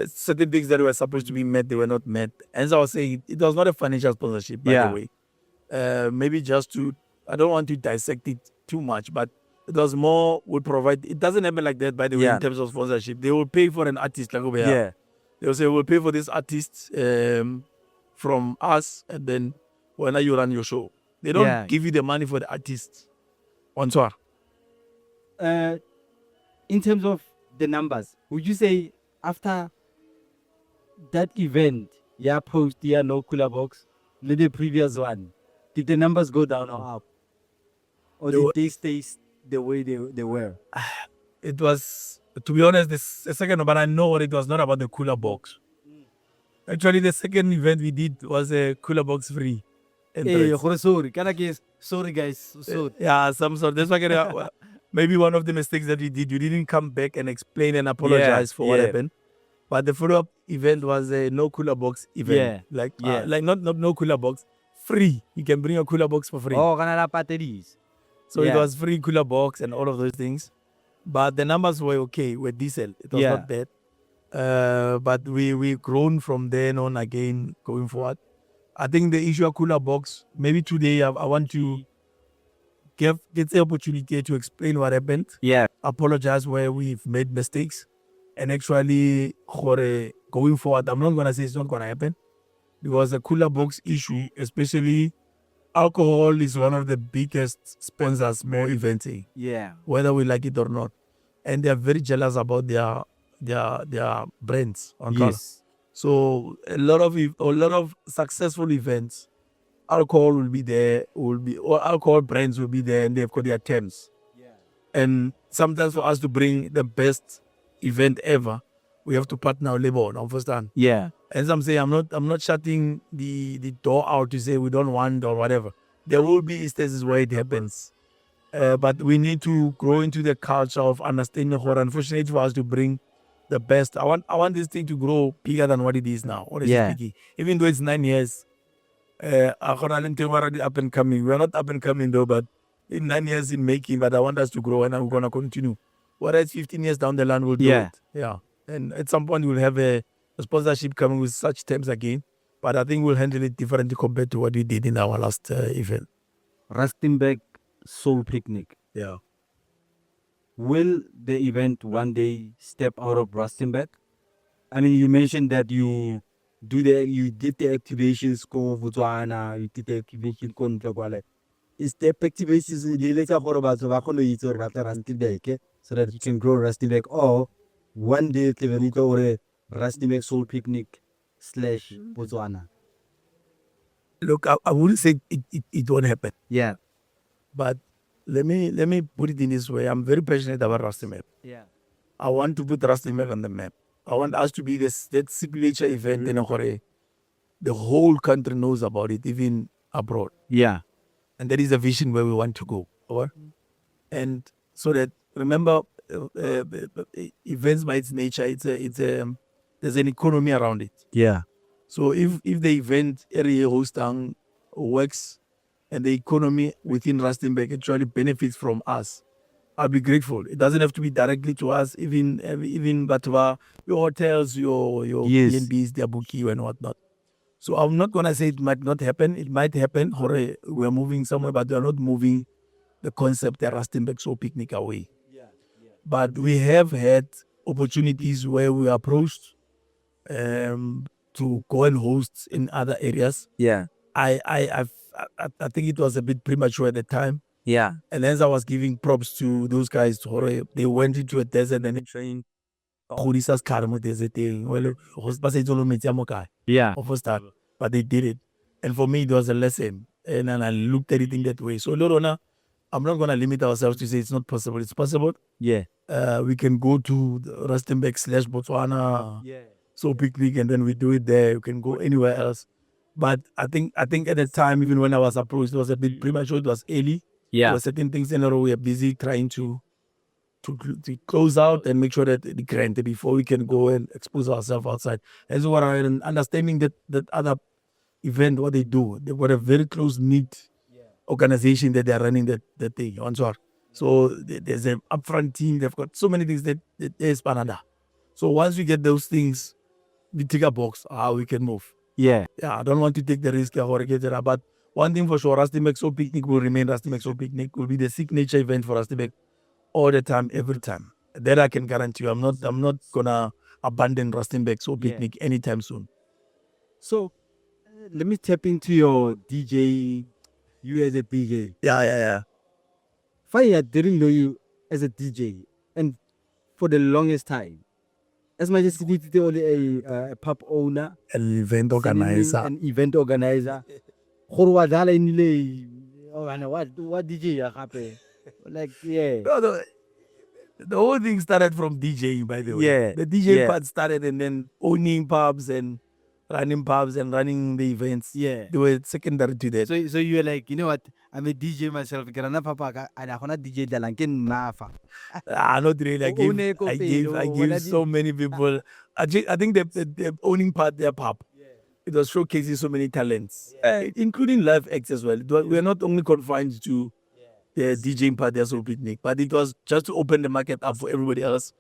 certain things that were supposed to be met, they were not met. As I was saying, it was not a financial sponsorship, by the way. Maybe just to... I don't want to dissect it too much, but it was more would provide... It doesn't happen like that, by the way, in terms of sponsorship. They will pay for an artist like over here. They will say, we'll pay for this artist from us, and then when you run your show. They don't give you the money for the artist. Bonsoir. In terms of the numbers, would you say after that event, no cooler box, the previous one, did the numbers go down or up? Or did they stay the way they were? It was, to be honest, the second, but I know it was not about the cooler box. Actually, the second event we did was a cooler box free. Sorry. Sorry, guys. Sorry. Yeah, some sort. That's why maybe one of the mistakes that we did, you didn't come back and explain and apologize for what happened. But the follow-up event was a no cooler box event. Like not no cooler box, free. You can bring a cooler box for free. Oh, batteries. So it was free cooler box and all of those things. But the numbers were okay, were decent. It was not bad. But we grown from then on again going forward. I think the issue of cooler box, maybe today I want to get the opportunity to explain what happened. Apologize where we've made mistakes. And actually, going forward, I'm not going to say it's not going to happen. Because the cooler box issue, especially alcohol, is one of the biggest sponsors more eventing. Whether we like it or not. And they are very jealous about their brands on color. So a lot of successful events, alcohol will be there, or alcohol brands will be there, and they've got their terms. And sometimes for us to bring the best event ever, we have to partner our label. Understand? As I'm saying, I'm not shutting the door out to say we don't want or whatever. There will be instances where it happens. But we need to grow into the culture of understanding horror. Unfortunately for us to bring the best. I want this thing to grow bigger than what it is now, honestly speaking. Even though it's 9 years, up and coming. We're not up and coming though, but in 9 years in making, but I want us to grow and I'm gonna continue. Whereas 15 years down the line we'll do it. Yeah. And at some point we'll have a sponsorship coming with such terms again. But I think we'll handle it differently compared to what we did in our last event. Rustenburg Soul Picnic. Yeah. Will the event one day step out of Rustenburg? I mean, you mentioned that you did the activations go Botswana, you did the activation go Ntlagwale. Is the activations the later for about Rustenburg so that you can grow Rustenburg, or one day or Rustenburg Soul Picnic / Botswana? Look, I wouldn't say it won't happen. Yeah. But let me put it in this way. I'm very passionate about Rustenburg. Yeah. I want to put Rustenburg on the map. I want us to be that signature event in Hore. The whole country knows about it, even abroad. Yeah. And that is the vision where we want to go. And so that, remember, events by its nature, there's an economy around it. Yeah. So if the event area hosting works and the economy within Rustenburg actually benefits from us, I'll be grateful. It doesn't have to be directly to us, even but your hotels, your B&Bs, their bookie and whatnot. So I'm not gonna say it might not happen. It might happen. We're moving somewhere, but we're not moving the concept that Rustenburg Soul Picnic away. But we have had opportunities where we approached to go and host in other areas. Yeah. I think it was a bit premature at the time. Yeah. And as I was giving props to those guys, they went into a desert and they trained Khorisa's Karmo desert. Yeah. But they did it. And for me, it was a lesson. And I looked at it in that way. So, Lorona, I'm not going to limit ourselves to say it's not possible. It's possible. Yeah. We can go to Rustenburg / Botswana Soul Picnic and then we do it there. You can go anywhere else. But I think at the time, even when I was approached, it was a bit premature. It was early. Yeah. There were certain things in a row we are busy trying to close out and make sure that the grant before we can go and expose ourselves outside. And so what I'm understanding that other event, what they do, they've got a very close knit organization that they're running that thing. So there's an upfront team. They've got so many things that there's Panada. So once we get those things, we take a box. We can move. Yeah. I don't want to take the risk. But one thing for sure, Rustenburg Soul Picnic will remain Rustenburg Soul Picnic. Will be the signature event for Rustenburg all the time, every time. That I can guarantee you. I'm not gonna abandon Rustenburg Soul Picnic anytime soon. So let me tap into your DJ. You as a DJ. Yeah. I didn't know you as a DJ, and for the longest time, as much as you did only a pub owner, An event organizer. What DJ happen? Like No, the whole thing started from DJing, by the way. Yeah. The DJ part started and then owning pubs and running the events. Yeah. They were secondary to that. So you were like, you know what? I'm a DJ myself. Papa, and I'm not DJ Nafa. Not really. I gave so many people. I think the owning part, their pub. It was showcasing so many talents, including live acts as well. We are not only confined to the DJing part there's Soul Picnic, but it was just to open the market up for everybody else.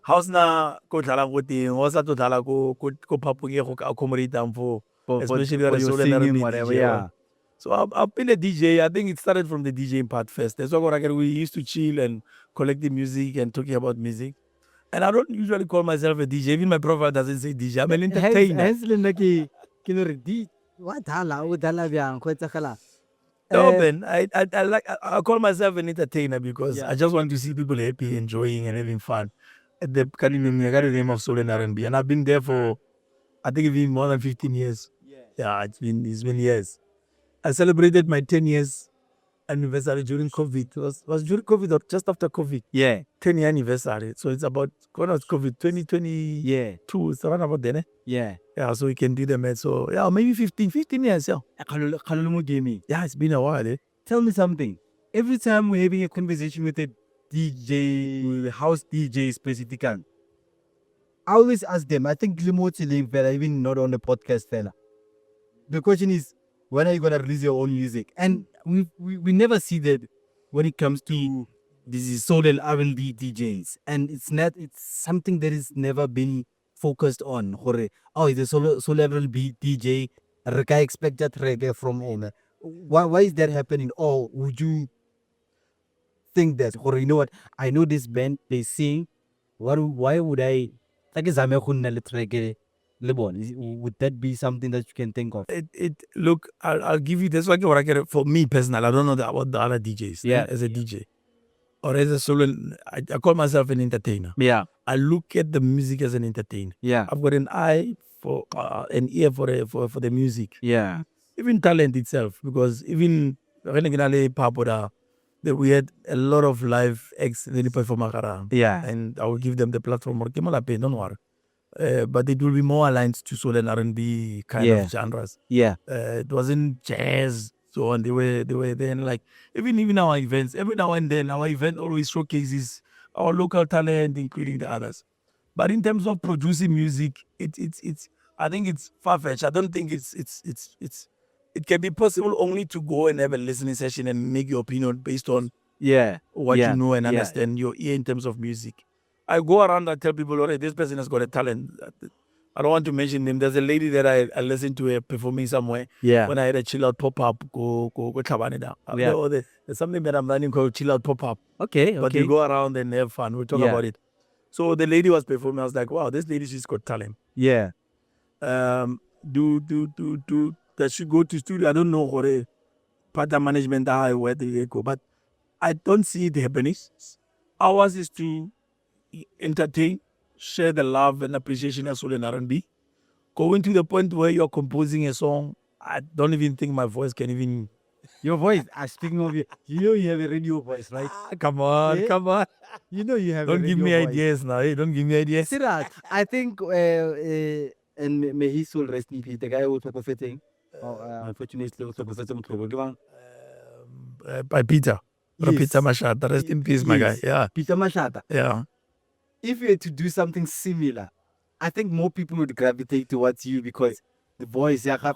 How's na ko dlala go teng, wa sa to dlala ko papung e go accommodate them for especially for the your soul and singing, R&B whatever, DJ, yeah. So I've been a DJ. I think it started from the DJing part first. That's why we used to chill and collect the music and talking about music. And I don't usually call myself a DJ. Even my profile doesn't say DJ. I'm an entertainer. Hence le nna ke no re di wa dhala o dhala bjang go etsagala. No, man. I call myself an entertainer because Yeah. I just want to see people happy, enjoying, and having fun. At the kind of name of soul and R&B, and I've been there for I think it's been more than 15 years. Yeah, it's been years. I celebrated my 10 years anniversary during COVID. It was during COVID or just after COVID. Yeah. 10-year anniversary. So it's about when was COVID 2022. Yeah. It's around about then. Yeah. Yeah, so we can do the math. So yeah, maybe 15 years. Yeah. Khalolo mo gaming. Yeah, it's been a while. Eh? Tell me something. Every time we're having a conversation with a DJ, house DJ specifically, I always ask them, I think remotely, fella, even not on the podcast, fella. The question is, when are you gonna release your own music? And we never see that when it comes to these soul and R&B DJs. And it's something that is never been focused on. Oh, it's a soul R&B DJ. I expect that reggae from him. Why is that happening? Or would you think that, or you know what? I know this band, they sing. Why would I? Like reggae. Would that be something that you can think of? Look, I'll give you this. What I get for me personally. I don't know about the other DJs. Yeah, as a DJ or as a solo, I call myself an entertainer. Yeah, I look at the music as an entertainer. Yeah, I've got an eye for an ear for the music. Yeah, even talent itself, because even that we had a lot of live acts that perform around. Yeah, and I will give them the platform. Don't worry. But it will be more aligned to soul and R&B kind of genres. Yeah, it wasn't jazz. So and they were then like even our events. Every now and then our event always showcases our local talent, including the others. But in terms of producing music, it's I think it's far-fetched. I don't think it can be possible only to go and have a listening session and make your opinion based on what you know and understand your ear in terms of music. I go around and tell people, all right, this person has got a talent. I don't want to mention them. There's a lady that I listened to her performing somewhere. Yeah. When I had a chill out pop up, go Tlhabane down. There's something that I'm running called chill out pop up. Okay. But you go around and have fun. We'll talk about it. So the lady was performing. I was like, wow, this lady, she's got talent. Yeah. Does she go to studio? I don't know what pattern management where they go, but I don't see it happening. Ours is to entertain, share the love and appreciation of soul and R&B. Going to the point where you're composing a song, I don't even think my voice can even. Your voice. Speaking of you, you have a radio voice, right? Come on. You know you have. Don't a radio give me voice. ideas now. Don't give me ideas. Sirat, I think, and may his soul rest in peace. The guy who was propheting. Unfortunately, was propheting. By Peter. Yes. Peter Mashata. Rest in peace, my guy. Yeah. Peter Mashata. Yeah. If you had to do something similar, I think more people would gravitate towards you because the voice. Yes, I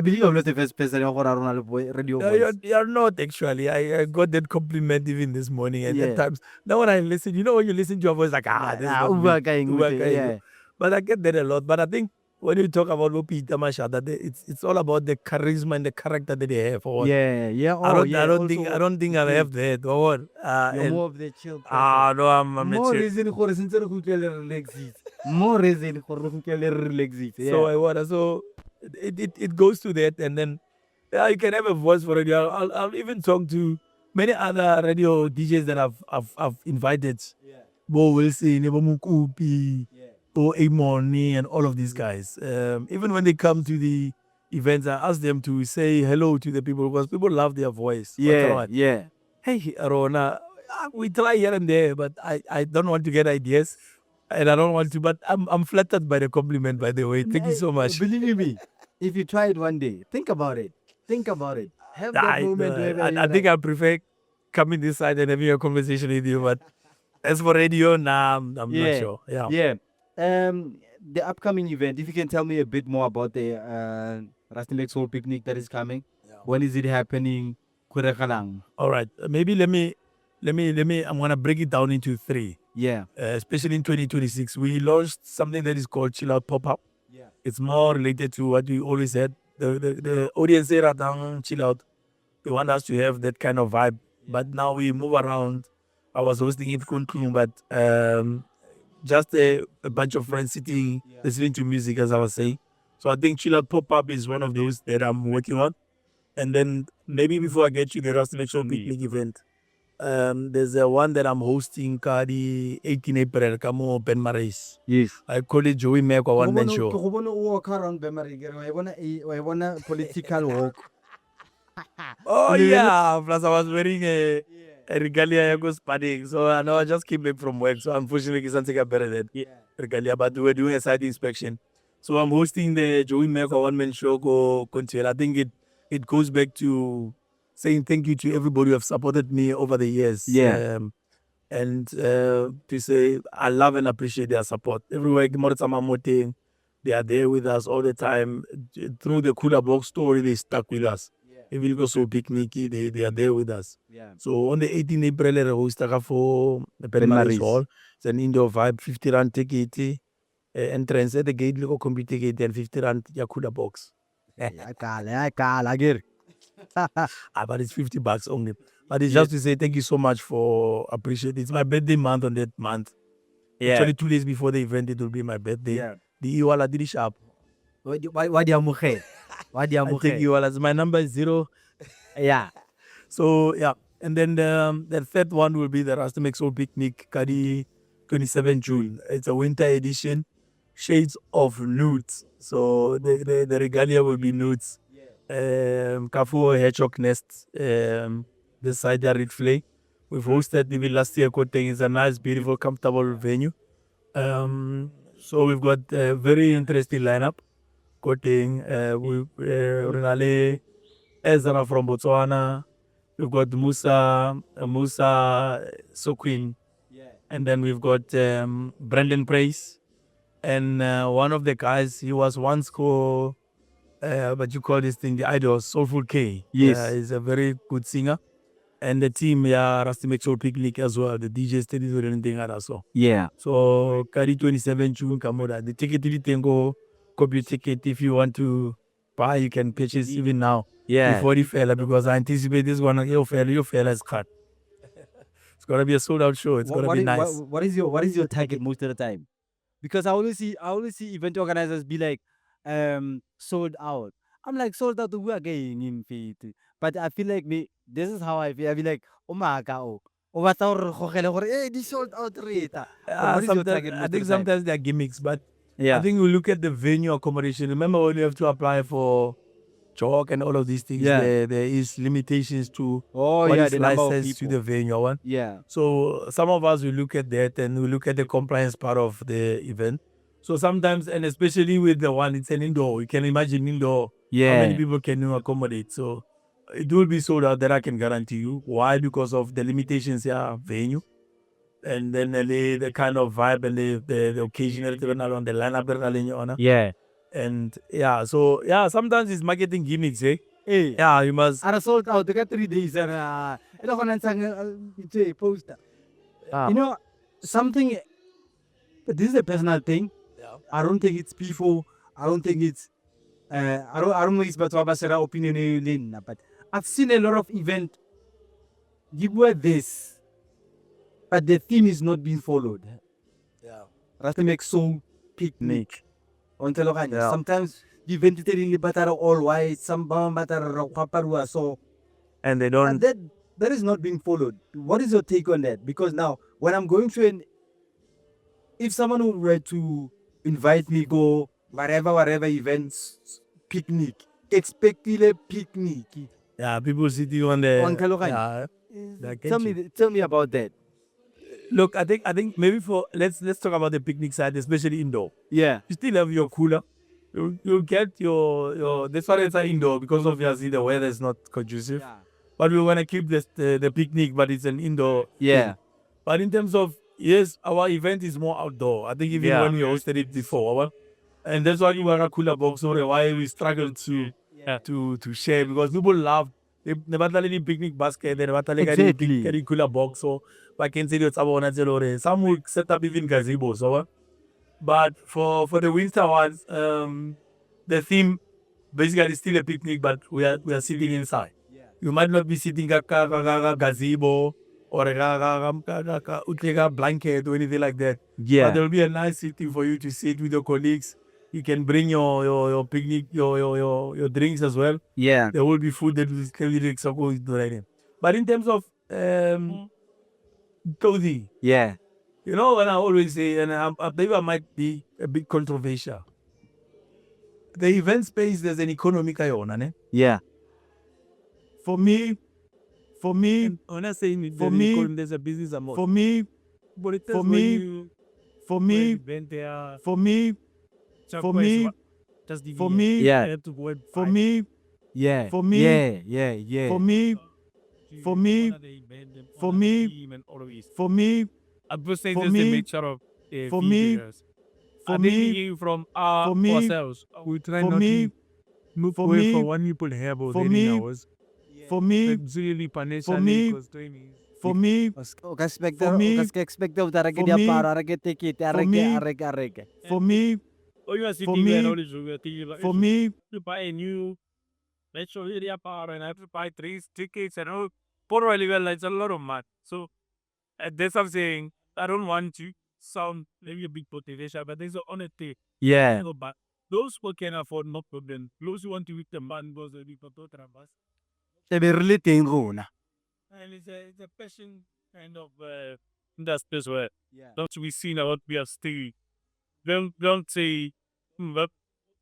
believe I'm not the first person who has a radio voice. No, you're not actually. I got that compliment even this morning. And at times, now when I listen, when you listen to your voice, like, this is not me. But I get that a lot. But I think when you talk about Peter Mashata, it's all about the charisma and the character that they have. Yeah. I don't think I have that. You're more of the chill person. No, I'm more chill. reason for more reason for relaxing. So it goes to that, and then you can have a voice for it. I'll even talk to many other radio DJs that I've invited. Bo Wilson, Bo Mukupi, Bo Amoni, and all of these guys. Even when they come to the events, I ask them to say hello to the people because people love their voice. Yeah. Hey, Arona, we try here and there, but I don't want to get ideas. And I don't want to, but I'm flattered by the compliment, by the way. Thank you so much. Believe me, if you try it one day, think about it. Have that moment. I think I prefer coming this side and having a conversation with you. But as for radio, I'm not sure. Yeah. The upcoming event, if you can tell me a bit more about the Rusty Lake Soul Picnic that is coming. When is it happening? All right, maybe let me. I'm gonna break it down into three. Yeah. Especially in 2026, we launched something that is called Chill Out Pop Up. Yeah. It's more related to what we always had. The audience here at down Chill Out. They want us to have that kind of vibe. But now we move around. I was hosting it Kunku, but just a bunch of friends sitting, listening to music, as I was saying. So I think Chill Out Pop Up is one of those that I'm working on. And then maybe before I get to the Rastination Picnic event, there's a one that I'm hosting, the 18 April, Kamo Ben Marais. Yes. I call it Joey Mekoa one man show. Go walk around Bemari. I wanna political walk. Oh yeah, plus I was wearing a regalia I was spanning, so I know I just came back from work, so unfortunately I can't take a better than regalia, but we were doing a site inspection. So I'm hosting the Joey Mekoa one man show go continue. I think it goes back to saying thank you to everybody who have supported me over the years. Yeah. And to say I love and appreciate their support. Everywhere they are there with us all the time. Through the Cooler Box story, they stuck with us. If you go so picnic, they are there with us. Yeah. So on the 18th April, I host for the Ben Marais Hall. It's an indoor vibe, 50 rand ticket. Entrance at the gate, look computer gate, and 50 rand Cooler Box. I call. But it's $50 only. But it's just to say thank you so much for appreciating. It's my birthday month on that month. Yeah. Actually, 2 days before the event, it will be my birthday. Yeah. The Iwala did sharp. Why do you mukhe? Why do you I think mukhe? Iwala's my number is 0. Yeah. So yeah. And then the third one will be the Rastamix Soul Picnic, Kadi 27 June. It's a winter edition. Shades of nudes. So the regalia will be nudes. Kafu Hedgehog Nest, the side there at Flay. We've hosted the last year. It's a nice, beautiful, comfortable venue. So we've got a very interesting lineup. Renale Ezra from Botswana. We've got Musa Soquin. And then we've got Brendan Price. And one of the guys, he was once called what you call this thing, the idol, Soulful K. Yes. He's a very good singer. And the team, Rastamix Soul Picnic as well. The DJ studies or anything also. Yeah. So, Kari 27 June, Kamoda. The ticket, you can go copy ticket. If you want to buy, you can purchase even now. Yeah. Before the fella, because I anticipate this one, your fella is cut. It's going to be a sold out show. It's going to be nice. What is your target most of the time? Because I always see event organizers be like, sold out. I'm like, sold out to who again in faith. But I feel like this is how I feel. I be like, oh my god, hey, this sold out rate. I think sometimes they're gimmicks, but I think we look at the venue accommodation. Remember when you have to apply for chalk and all of these things, there is limitations to what is licensed to the venue one. Yeah. So some of us will look at that and we look at the compliance part of the event. So sometimes, and especially with the one, it's an indoor. You can imagine indoor. Yeah. How many people can you accommodate? So it will be sold out, that I can guarantee you. Why? Because of the limitations here, venue. And then the kind of vibe and the occasional on the lineup. Yeah. And so sometimes it's marketing gimmicks, eh? Hey. Yeah, you must. I sold out. They got 3 days and it's a poster. You know, something. This is a personal thing. Yeah. I don't think it's people. I don't think it's. I don't know it's about opinion, but I've seen a lot of events. You wear this, but the theme is not being followed. Yeah. Rastamix Soul Picnic. Sometimes the event is in the battle all white, some battle paparua. So, And they don't. That is not being followed. What is your take on that? Because now, when I'm going to if someone were to invite me go whatever events, picnic, expecting a picnic. Yeah, people sitting on the. Tell me about that. Look, I think maybe let's talk about the picnic side, especially indoor. Yeah. You still have your cooler. You'll get your that's why it's indoor, because obviously the weather is not conducive. Yeah. But we want to keep the picnic, but it's an indoor. Yeah. thing. But in terms of, yes, our event is more outdoor. I think even when we hosted it before, and that's why we were a cooler box, or why we struggled to share, because people love ne batla le di-picnic basket, ne batla le ka Exactly. ka di-cooler box, so ba kentse dilo tsa bona tse le gore some will set up even gazebo, so what? But for the winter ones, the theme basically is still a picnic, but we are sitting inside. You might not be sitting ka gazebo or ka blanket or anything like that. Yeah. But there will be a nice sitting for you to sit with your colleagues. You can bring your picnic, your drinks as well. Yeah. There will be food that will carry the going to right in. But in terms of clothing, Yeah. you know, when I always say, and maybe I might be a bit controversial. The event space, there's an economy kayona, ne? Yeah. For me, And when I say for me, there's a business amount. for me, But it for is me, when you for me, event there, for me, for me, just the for me, Yeah. have to go and for buy. me, Yeah. For me- Yeah. Yeah. Yeah. for me, for me, honor the event, them for honor the me, team and all of this. for me, I'm just saying for just the me, nature of for me, videos. for I think me, we from for me, ourselves. We try for not me, to move for away me, from what people have for already me, in ours. for me, It's really for financially me, because training. for me, O ka expect For me- o ka expect o tara ke for me- diaparo, a reke ticket, a for reke, me- a reke, a reke. for me, Oh, you are for sitting there and me, all this sugar thing. Like, for me, to buy a new metro area power and I have to buy 3 tickets and all. Port really well, it's a lot of money. So that's what I'm saying. I don't want to sound maybe a big motivation, but there's honesty. Yeah. But those who can afford, no problem. Those who want to eat the man, those are the people to bus. Te be really teng rona. And it's a passion kind of industry as well. Yeah. Don't we see now what we are still. Don't say what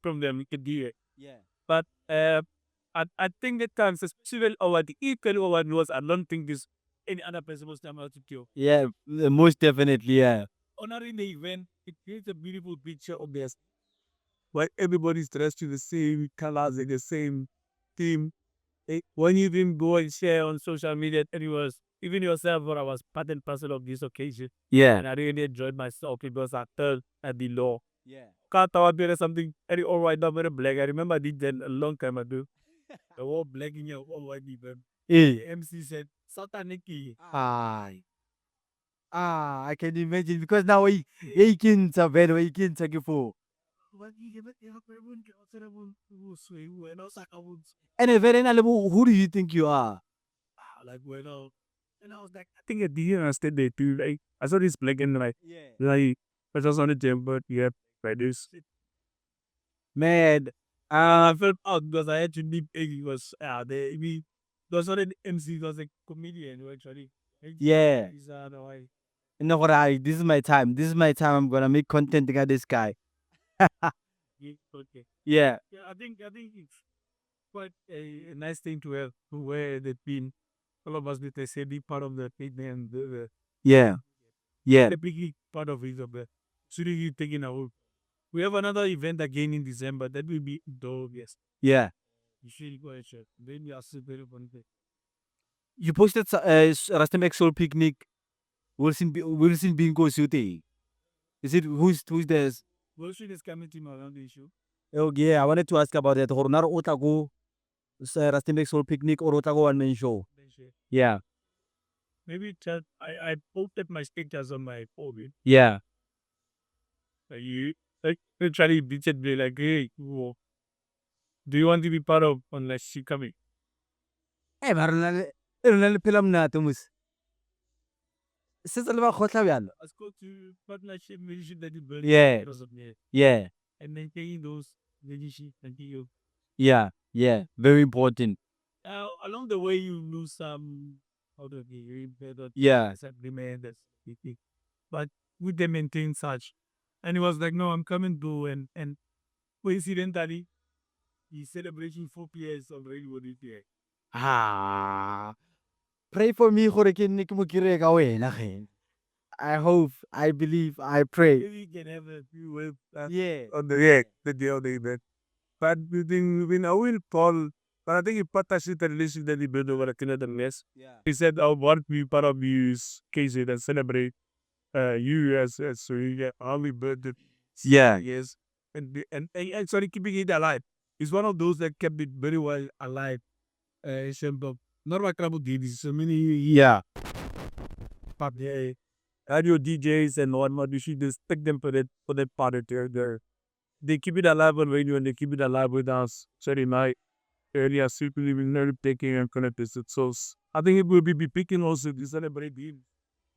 from them we can do it. Yeah. But I think at times, especially over the equal over was, I don't think this any other person was time out to kill. Yeah. Most definitely. Yeah. Honoring the event, it creates a beautiful picture of this. Where everybody's dressed in the same colors and the same theme. When you even go and share on social media, and it was even yourself, where I was part and parcel of this occasion. Yeah. And I really enjoyed myself because I felt at the law. Yeah. Can't tell there something very all white, not very black. I remember I did that a long time ago. The whole black in your all white event. Eh. The MC said, Sataniki. Ay. I can imagine because now I can sa very I can sa kifo. And very na who do you think you are? Like, well, and I was like, I think at the end I stayed there too. Like, I saw this black and like, I just on the gym, but yeah, like this. Man, I felt out because I had to leave. He was there. He was not an MC, he was a comedian actually. Yeah. He's no way. no, this is my time. This is my time. I'm gonna make content about this guy. Okay. Yeah. Yeah, I think it's quite a nice thing to have to wear that pin. All of us with a steady part of the pin and Yeah. Yeah. the big part of it of the shouldn't you taking out. We have another event again in December. That will be dope, yes. Yeah. You should go and check. Then you are super fun. You posted Rastem Soul picnic. Wilson Bingo shooting. Is it who's the Wilson is coming to my around the issue. Oh yeah, I wanted to ask about that. Hornar Otago Rastem Soul picnic or Otago one man show. Then share. Yeah. Maybe I posted my status on my phone. Yeah. You like literally bitch at me like, hey, whoa, do you want to be part of unless she coming? Eh, Ronald film na tumus. Since alba khotla byalo. Let's go to partnership mission that you build. Yeah. Because of me. Yeah. And maintaining those relationship and you. Yeah. Yeah. Very important. Along the way you lose some how to be better Yeah. agreement that's the thing. But would they maintain such? And he was like, no, I'm coming to and coincidentally he's celebrating 4 years already with it. Ah. Pray for me gore ke nne ke mo kire ka wena ge. I hope, I believe, I pray. Maybe you can have a few with Yeah. on the day of the event. But within I will Paul, but I think he partnership the relationship that he built over the Canada mess. Yeah. He said, I want to be part of his case and celebrate you as so you get only birthday. Yeah. Yes. And actually keeping it alive. He's one of those that kept it very well alive Shembo. Normal club DJs, so many Yeah. pop radio DJs and whatnot. You should just pick them for that part of their they keep it alive on radio and they keep it alive with us. Saturday night, earlier, simply will never taking and connected. So I think it will be picking also to celebrate the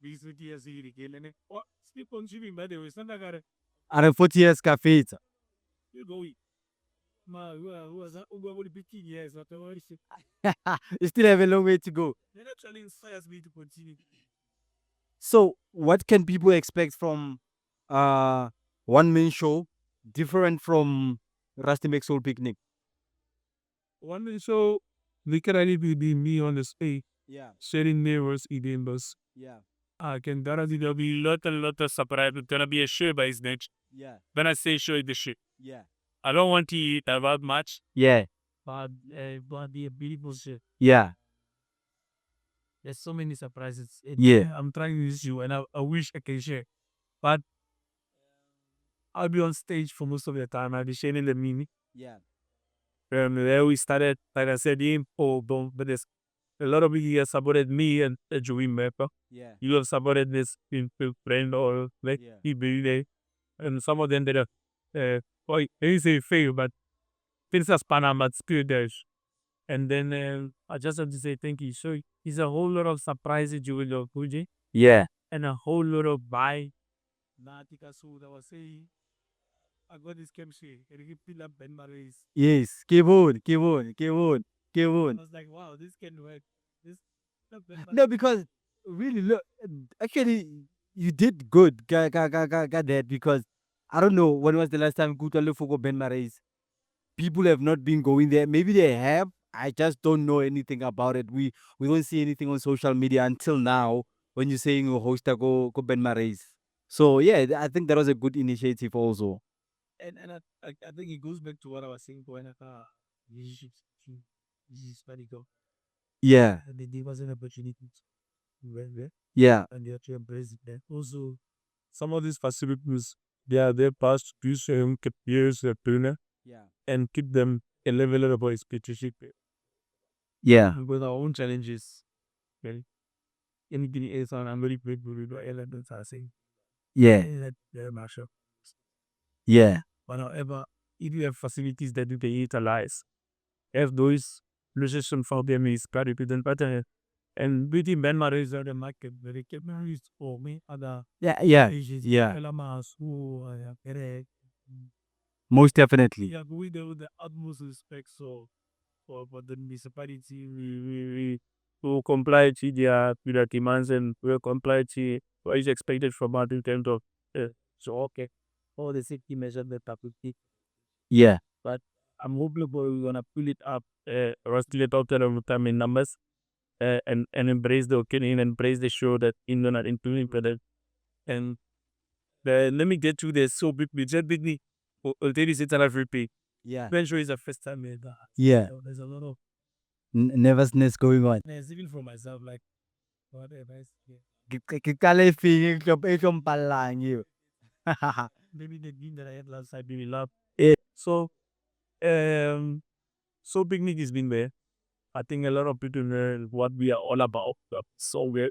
recently as he again. Oh, sleep on shooting by the way. Santa got And 40 years cafe. you go. Ma, who was that? Who was 15 years? Not a worry. You still have a long way to go. That actually inspires me to continue. So, what can people expect from one man show different from Rusty Make Soul Picnic? One day, so we can only be me on the stage, Yeah. sharing neighbors, eating bus. Yeah. I can guarantee there'll be a lot of surprise. It's gonna be a show by his next. Yeah. When I say show, it's the show. Yeah. I don't want to eat about much, Yeah. but be a beautiful show. Yeah. There's so many surprises. Yeah. I'm trying this show, and I wish I can share, but I'll be on stage for most of the time. I'll be sharing the mini. Yeah. Where we started, like I said, but there's a lot of you have supported me and Joey Mepper. Yeah. You have supported this in friend or like Yeah. people, and some of them that are, I say fail, but things are span but still there's. And then I just have to say thank you. So it's a whole lot of surprises you will Fuji Yeah. and a whole lot of buy. Natika so that was saying I got this chemistry and he feel up Ben Marais. Yes. Keep on. Keep on. Keep on. Keep I on. was like, wow, this can work. This No, because really, look, actually, you did good. Got that because I don't know when was the last time Kutalo Fugo Ben Marais. People have not been going there. Maybe they have. I just don't know anything about it. We don't see anything on social media until now when you're saying you host a go Ben Marais. So yeah, I think that was a good initiative also. and I think it goes back to what I was saying when this is funny go. Yeah. And there was an opportunity to went there Yeah. and they actually embraced it there. Also, some of these facilities they are there past use keep years tuna Yeah. and keep them a level of a specific Yeah. with our own challenges. Well, anything else on I'm very grateful with what elements are saying. Yeah. That very much so. Yeah. But however, if you have facilities that you can utilize, have those location for them is very important. But and beauty Ben Marais are the market very cameras for me other Yeah. Yeah. Asians, Yeah. Elamas who correct. Most definitely. Yeah, we do the utmost respect so for the municipality we will comply to their demands and will comply to what is expected from us in terms of so okay. All the safety measures that are put Yeah. but I'm hopeful we're gonna pull it up, rustle it out there over time in numbers, and embrace the occasion, embrace the show that in the not including product. And let me get to this so big just big already it's a repeat. Yeah. Ben show is the first time that Yeah. there's a lot of Nervousness going on. even for myself, like what advice Kale feeling yung palang you. maybe the game that I had last time really love. Yeah. So so picnic has been there. I think a lot of people know what we are all about. So we're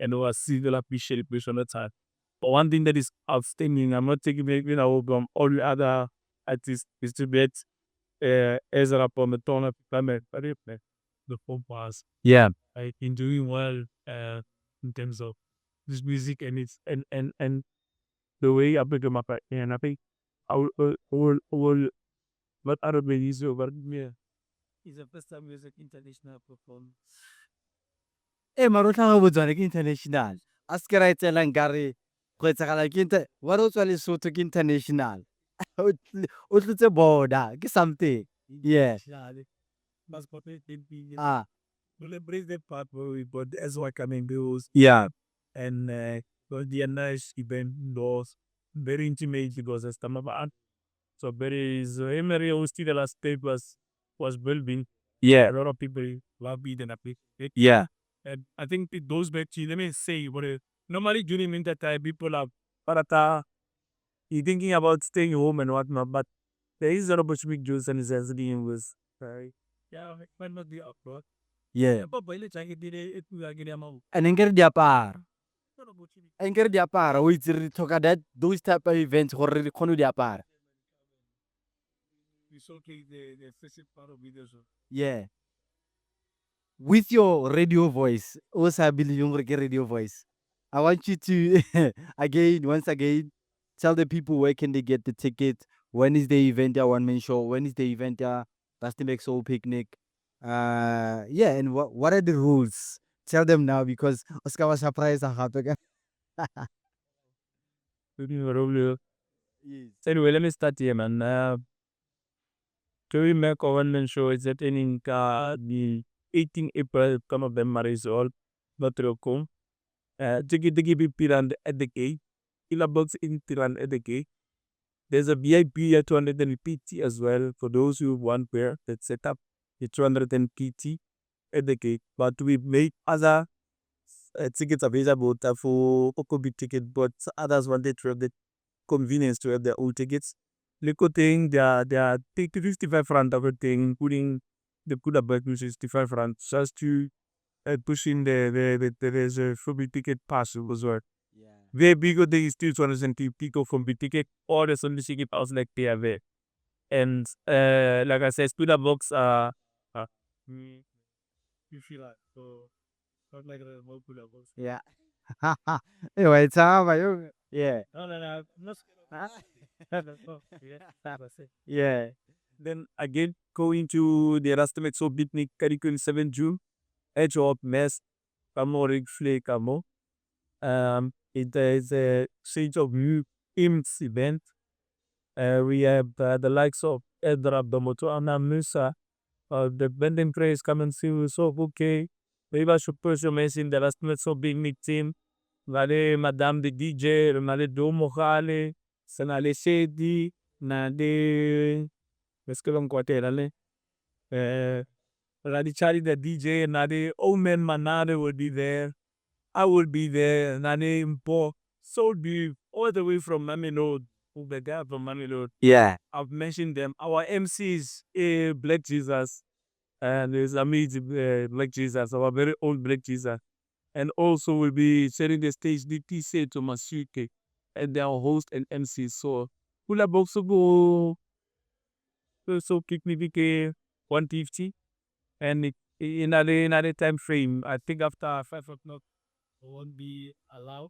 and we are still appreciate it based on the time. But one thing that is outstanding, I'm not taking anything away from all the other artists, is to get Ezra Pometona the phone pass. Yeah. I've been doing well in terms of this music and it's and the way I pick them up and I think I will what other ways over yeah. It's the first time music international performance. Maro tlhaga botswane ke international. A se ke ra e tseela nkare go etsagala ke wa re o tswa Lesotho ke international. O tlotse border ke something. Yeah. Mas potete Ah. we'll embrace that part where we got the SY coming bills Yeah. and got the nice event indoors. Very intimate because it's come about. So very so Emery hosted the last tape was building. Yeah. A lot of people love it and appreciate it. Yeah. And I think it goes back to let me say what normally during winter time people are parata you thinking about staying home and whatnot, but there is a lot of big juice and necessity in this. Right? Yeah, it might not be upload. Yeah. But by the time it will get them out. And then get diaparo. Not about you. And get diaparo. We talk about that those type of events already kono diaparo. We showcase the first part of videos. Yeah. With your radio voice, also I believe you radio voice. I want you to once again, tell the people where can they get the ticket. When is the event? Your one man show. When is the event? That's the Soul picnic. Yeah, and what are the rules? Tell them now because Oscar was surprised. Yes. Anyway, let me start here, man. Curry Mekoa one-man show is happening the 18 April. Come of them Marisol, not Rocco. Jiggy be Piran at the gate. Killer box in Tiran at the gate. There's a VIP at 200 PT as well for those who want pair that set up the 200 PT at the gate. But we made other tickets available for Okobi ticket, but others wanted to have the convenience to have their own tickets. Little thing, they are 55 rand everything, including the Kuda bike, which is 55 rand, just to push in there's a free ticket pass as well. Yeah. Very big they still 270 people from the ticket or the only ticket house like they are there. And like I said, Kuda box you feel like so not like a more Kuda box. Yeah. Anyway, it's yeah. No, I'm not scared of Yeah. Then again, going to the Rastamek so Bitnik Karikun 7 June, Edge of Mess, Kamo Rigflay Kamo. It is a stage of new IMS event. We have the likes of Edra Domoto Anna Musa, the bending praise come and see so okay. Maybe I should push your mess in the Rastamek so Bitnik team. Vale Madame the DJ, Nale Domo Hale, Sanale Shady, Nade. Let's go on Quaterale. Radi Charlie the DJ, Nade, Old Man Manade would be there. I would be there, Nade Mpo, so deep, all the way from Mamelode, the guy from Mamelode. Yeah. I've mentioned them. Our MCs, Black Jesus, and there's amazing Black Jesus, our very old Black Jesus. And also will be sharing the stage DTC to Masuke and their host and MC. So, Hula Box go so kick me 150 and in another time frame, I think after 5 o'clock, it won't be allowed.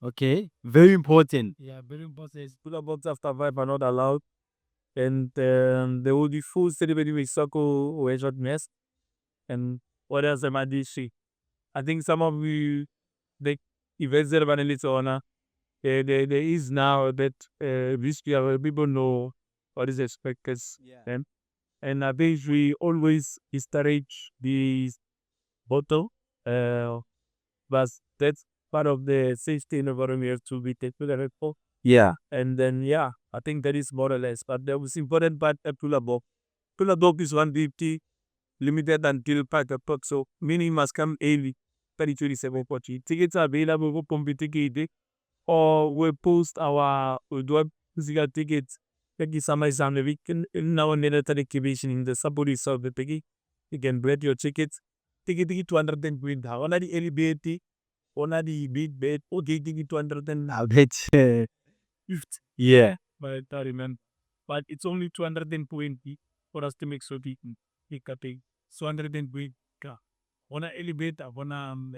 Okay. Very important. Yeah, very important. Hula Box after 5 are not allowed. And there will be full ceremony with Soko or Short Mess. And what else am I see? I think some of you, the events that are little honor, there is now that risky people know what is expected. Yeah. And I think we always discourage the bottle, but that's part of the safety environment to be taken for. Yeah. And then, yeah, I think that is more or less. But the most important part of Tula Box. Tula Box is 150, limited until 5 o'clock. So, meaning you must come early, 302740. Tickets are available for Pompi Ticket or we'll post our web physical tickets. Peggy Sama is on the weekend. Now and then, activation in the subway of the Peggy. You can get your tickets. Ticket 200 and quid. One of the elevator, one of the big bed, okay, ticket 200 and I bet. 50. Yeah. But I remember. But it's only 220 for us to make so pick up 220. One elevator, one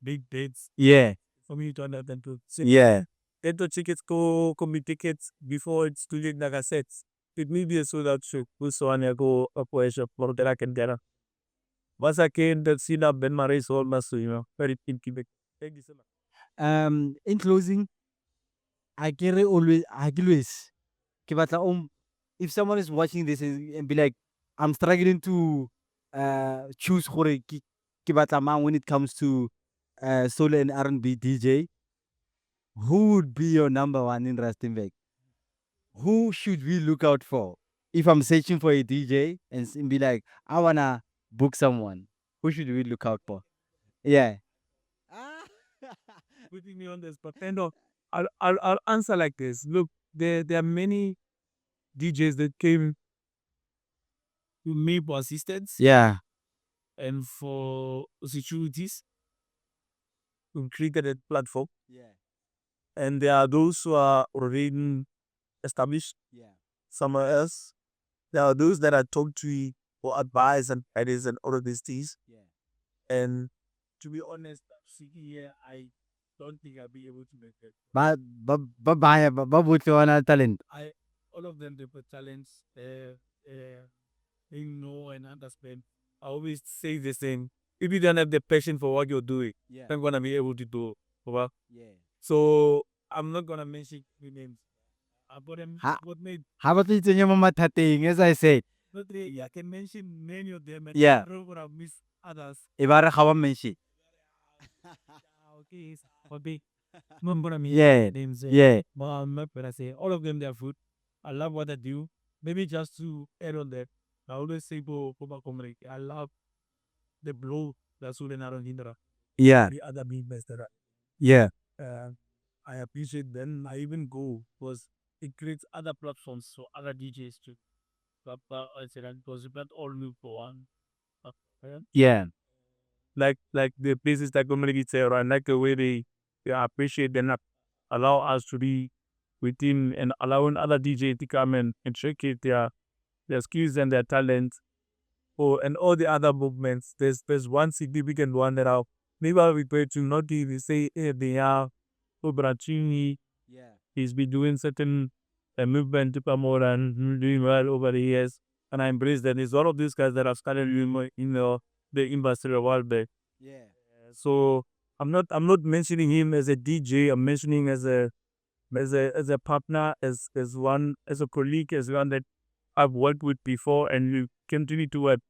big beds. Yeah. For me, 202. Yeah. Get the tickets go me tickets before it's too late, like I said. It may be a sold out show. We'll so I go up for a shop for the I can get her. Once I came, the scene up Ben Marais almost, very in Quebec. Thank you so much. In closing, I can always ke batla if someone is watching this and be like, I'm struggling to choose gore ke batla mang when it comes to soul and R&B DJ, who would be your number one in Rustenburg? Who should we look out for? If I'm searching for a DJ and be like, I wanna book someone, who should we look out for? Yeah. Putting me on the spot. And I'll answer like this. Look, there are many DJs that came me for assistance Yeah. and for securities. We created a platform, Yeah. and there are those who are already established Yeah. somewhere else. There are those that I talk to for advice and guidance and all of these things. Yeah. And to be honest, sitting here, I don't think I'll be able to make it. Babuti wana talent. All of them, they put talents, they know and understand. I always say the same. If you don't have the passion for what you're doing, Yeah. you're not gonna be able to do it. Over. Yeah. So I'm not gonna mention the names. But them, Ha- what made How about you your mama tating, as I said? not really, I can mention many of them, and Yeah. I don't wanna miss others. Ibara kawan menshi. Okay, okay. Remember me Yeah. names. Yeah. But I'm not gonna say all of them. They are food. I love what I do. Maybe just to add on that, I always say for my community, I love the blow that's who not on Hindra. Yeah. The other big master. Yeah. I appreciate them. I even go because it creates other platforms for other DJs too. But I said that because not all new for one. Yeah. Yeah. Like the places that community say, right? Like the way they appreciate and allow us to be within and allowing other DJs to come and showcase their skills and their talents. Oh, and all the other movements. There's one significant one that maybe I'll refer to not even say they are Obrachini. Yeah. He's been doing certain movement to promote and doing well over the years. And I embrace that. He's one of these guys that have started in the industrial world there. Yeah. So I'm not mentioning him as a DJ. I'm mentioning as a partner, as a colleague, as one that I've worked with before, and we continue to work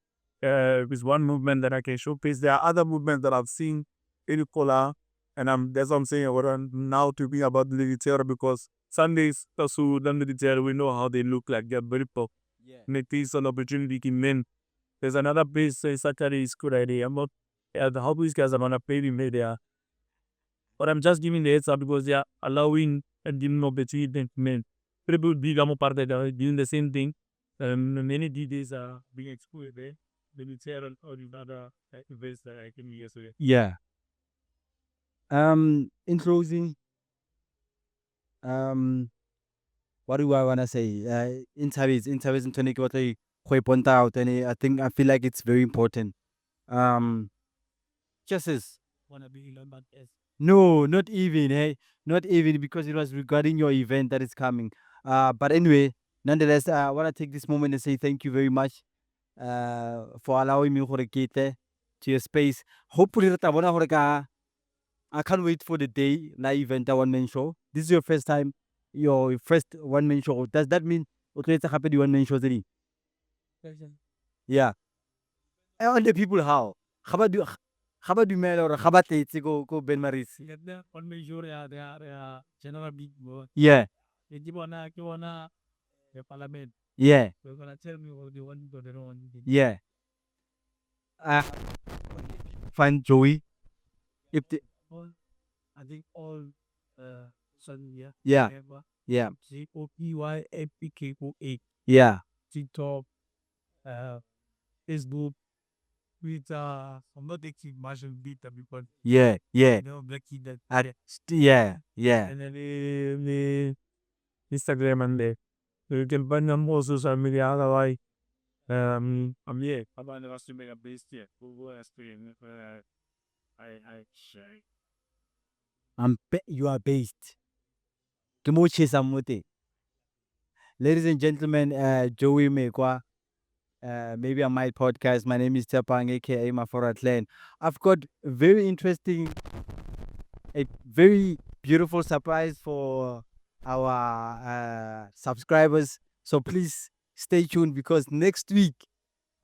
with one movement that I can showcase. There are other movements that I've seen in Kola, and that's what I'm saying. I want now to be about the military because Sundays, so the military, we know how they look like. They're very poor. Yeah. And it is an opportunity to men. There's another place, Saturday is good idea. I'm not, the how these guys are gonna pay me there. But I'm just giving the heads up because they are allowing and giving opportunity to men. People big part that are doing the same thing. Many DJs are being exposed there. The military or the other events that I came yesterday. Yeah. In closing, what do I wanna say? Interviews in 20 what I point out, and I feel like it's very important. Just as Wanna be Elon Musk as no, not even, hey, not even because it was regarding your event that is coming. But anyway, nonetheless, I want to take this moment and say thank you very much for allowing me to get there to your space. Hopefully, I can't wait for the day na event a one man show. This is your first time, your first one man show. Does that mean okay, it's a happy one man show? person. Yeah. And the people how? How about mail or how about go Ben Maris? Get there on me sure they are general big boy. Yeah. You wanna the parliament. Yeah. They're gonna tell me what they want or they don't want. Yeah. Uh, find Joey. If the, All I think all son yeah. Yeah. COPYAPKOA Yeah. TikTok, Facebook, Twitter. I'm not taking much of beta because Yeah. Yeah. you know Blacky that Yeah. Yeah. and then the Instagram and the you can find them all social media otherwise. I'm here. I'm not going to make a base here. Google experience. I share. You are based. Kimochi Samuti. Ladies and gentlemen, Joey Mekoa. Maybe on my podcast. My name is Tepang, aka Maforat Lane. I've got a very beautiful surprise for our subscribers. So please stay tuned because next week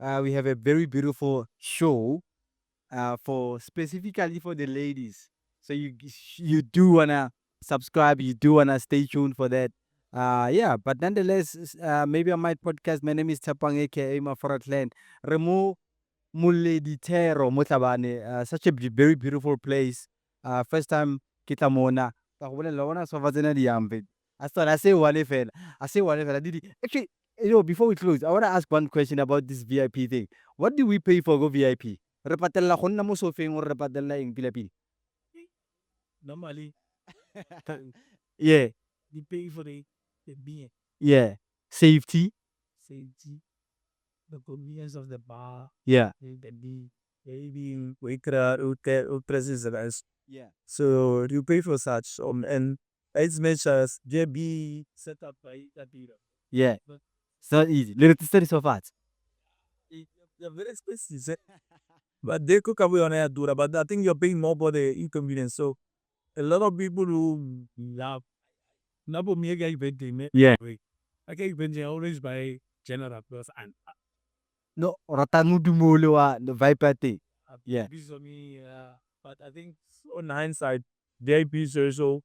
we have a very beautiful show for specifically for the ladies. So you do wanna subscribe, you do wanna stay tuned for that. Yeah, but nonetheless, maybe on my podcast, my name is Tapang aka Maforat Land. Remo Muleditero Mutabane, such a very beautiful place. First time kita mona. Ako wala lawana sa vazena di yambe. I thought I say one fella. I say one fella. Did actually Before we close, I want to ask one question about this VIP thing. What do we pay for go VIP? Re patella go nna mo sofeng or re patella eng pila-pila? Normally, Yeah, you pay for the beer, yeah. Safety. safety, the convenience of the bar, Yeah. the beer, maybe waiter, presence the rest. Yeah. So you pay for such and it's measures JB set up by that dealer. Yeah. But It's not easy. Little study so fast. they're very expensive. But they cook away on air dura, but I think you're paying more for the inconvenience. So a lot of people who love Nabo Mega event, Yeah. I can event always by general plus and No, ratanu dumolo wa the vipate. Yeah. this on me. But I think on hindsight, VIP is also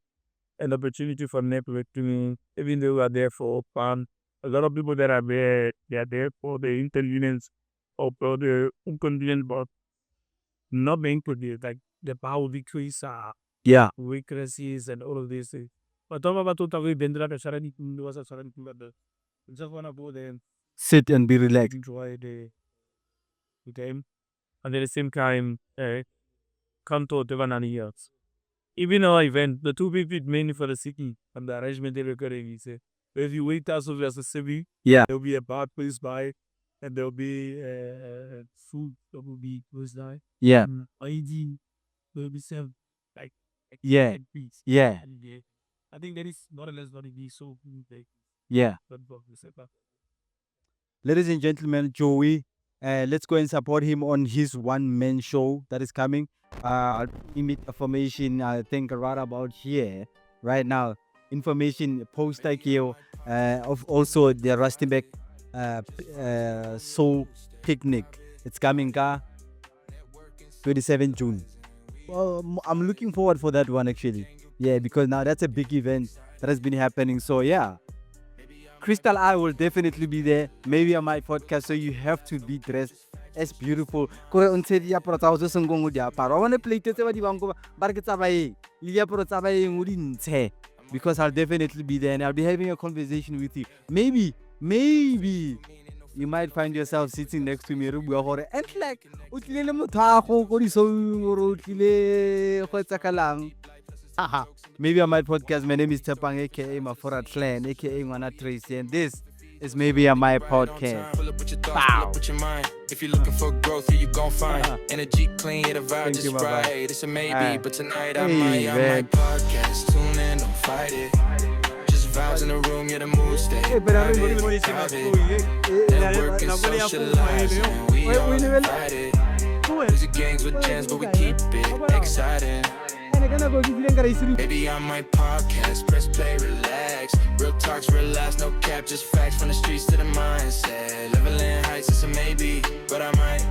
an opportunity for networking, even though we are there for fun. A lot of people that are there, they are there for the inconvenience or for the inconvenience, but not being produced, like the power victories, Yeah. weaknesses, and all of these things. But talk about totally Bendra, the Sarani, was a Sarani, just want to go there and Sit and be relaxed. enjoy the game. And at the same time, Kanto Devanani years. Even our event, the two people mainly for the city and the arrangement they were getting is if you wait as of as a city, Yeah. there'll be a bar close by and there'll be food that will be close by. Yeah. ID will be served like Yeah. at peace. Yeah. And, I think that is not or less not be so like Yeah. Ladies and gentlemen, Joey, let's go and support him on his one-man show that is coming. Information, I think, right about here, right now. Information poster here of also the Rustenbeck Soul Picnic. It's coming, 27 June. Well, I'm looking forward for that one actually. Yeah, because now that's a big event that has been happening. So yeah. Crystal I will definitely be there. Maybe on my podcast, so you have to be dressed as beautiful. I want to play because I'll definitely be there and I'll be having a conversation with you. Maybe you might find yourself sitting next to me and like maybe on my podcast. My name is Tepang, aka Mafora Clan, aka Ngwana Tracy, and this is maybe on my podcast. Wow. If you're looking for growth, you gon' find energy clean, the vibe Thank you, just my right. boy. It's a maybe, but tonight I Hey, might man. podcast. Tune in, don't fight it. Just vibes in the room, yeah, the mood stay. Private, networking, socializing, we all invited. Music gangs with jams, but we keep it exciting. Baby, on my podcast, press play, relax. Real talks, real laughs, no cap, just facts from the streets to the mindset. Leveling heights, it's a maybe, but I might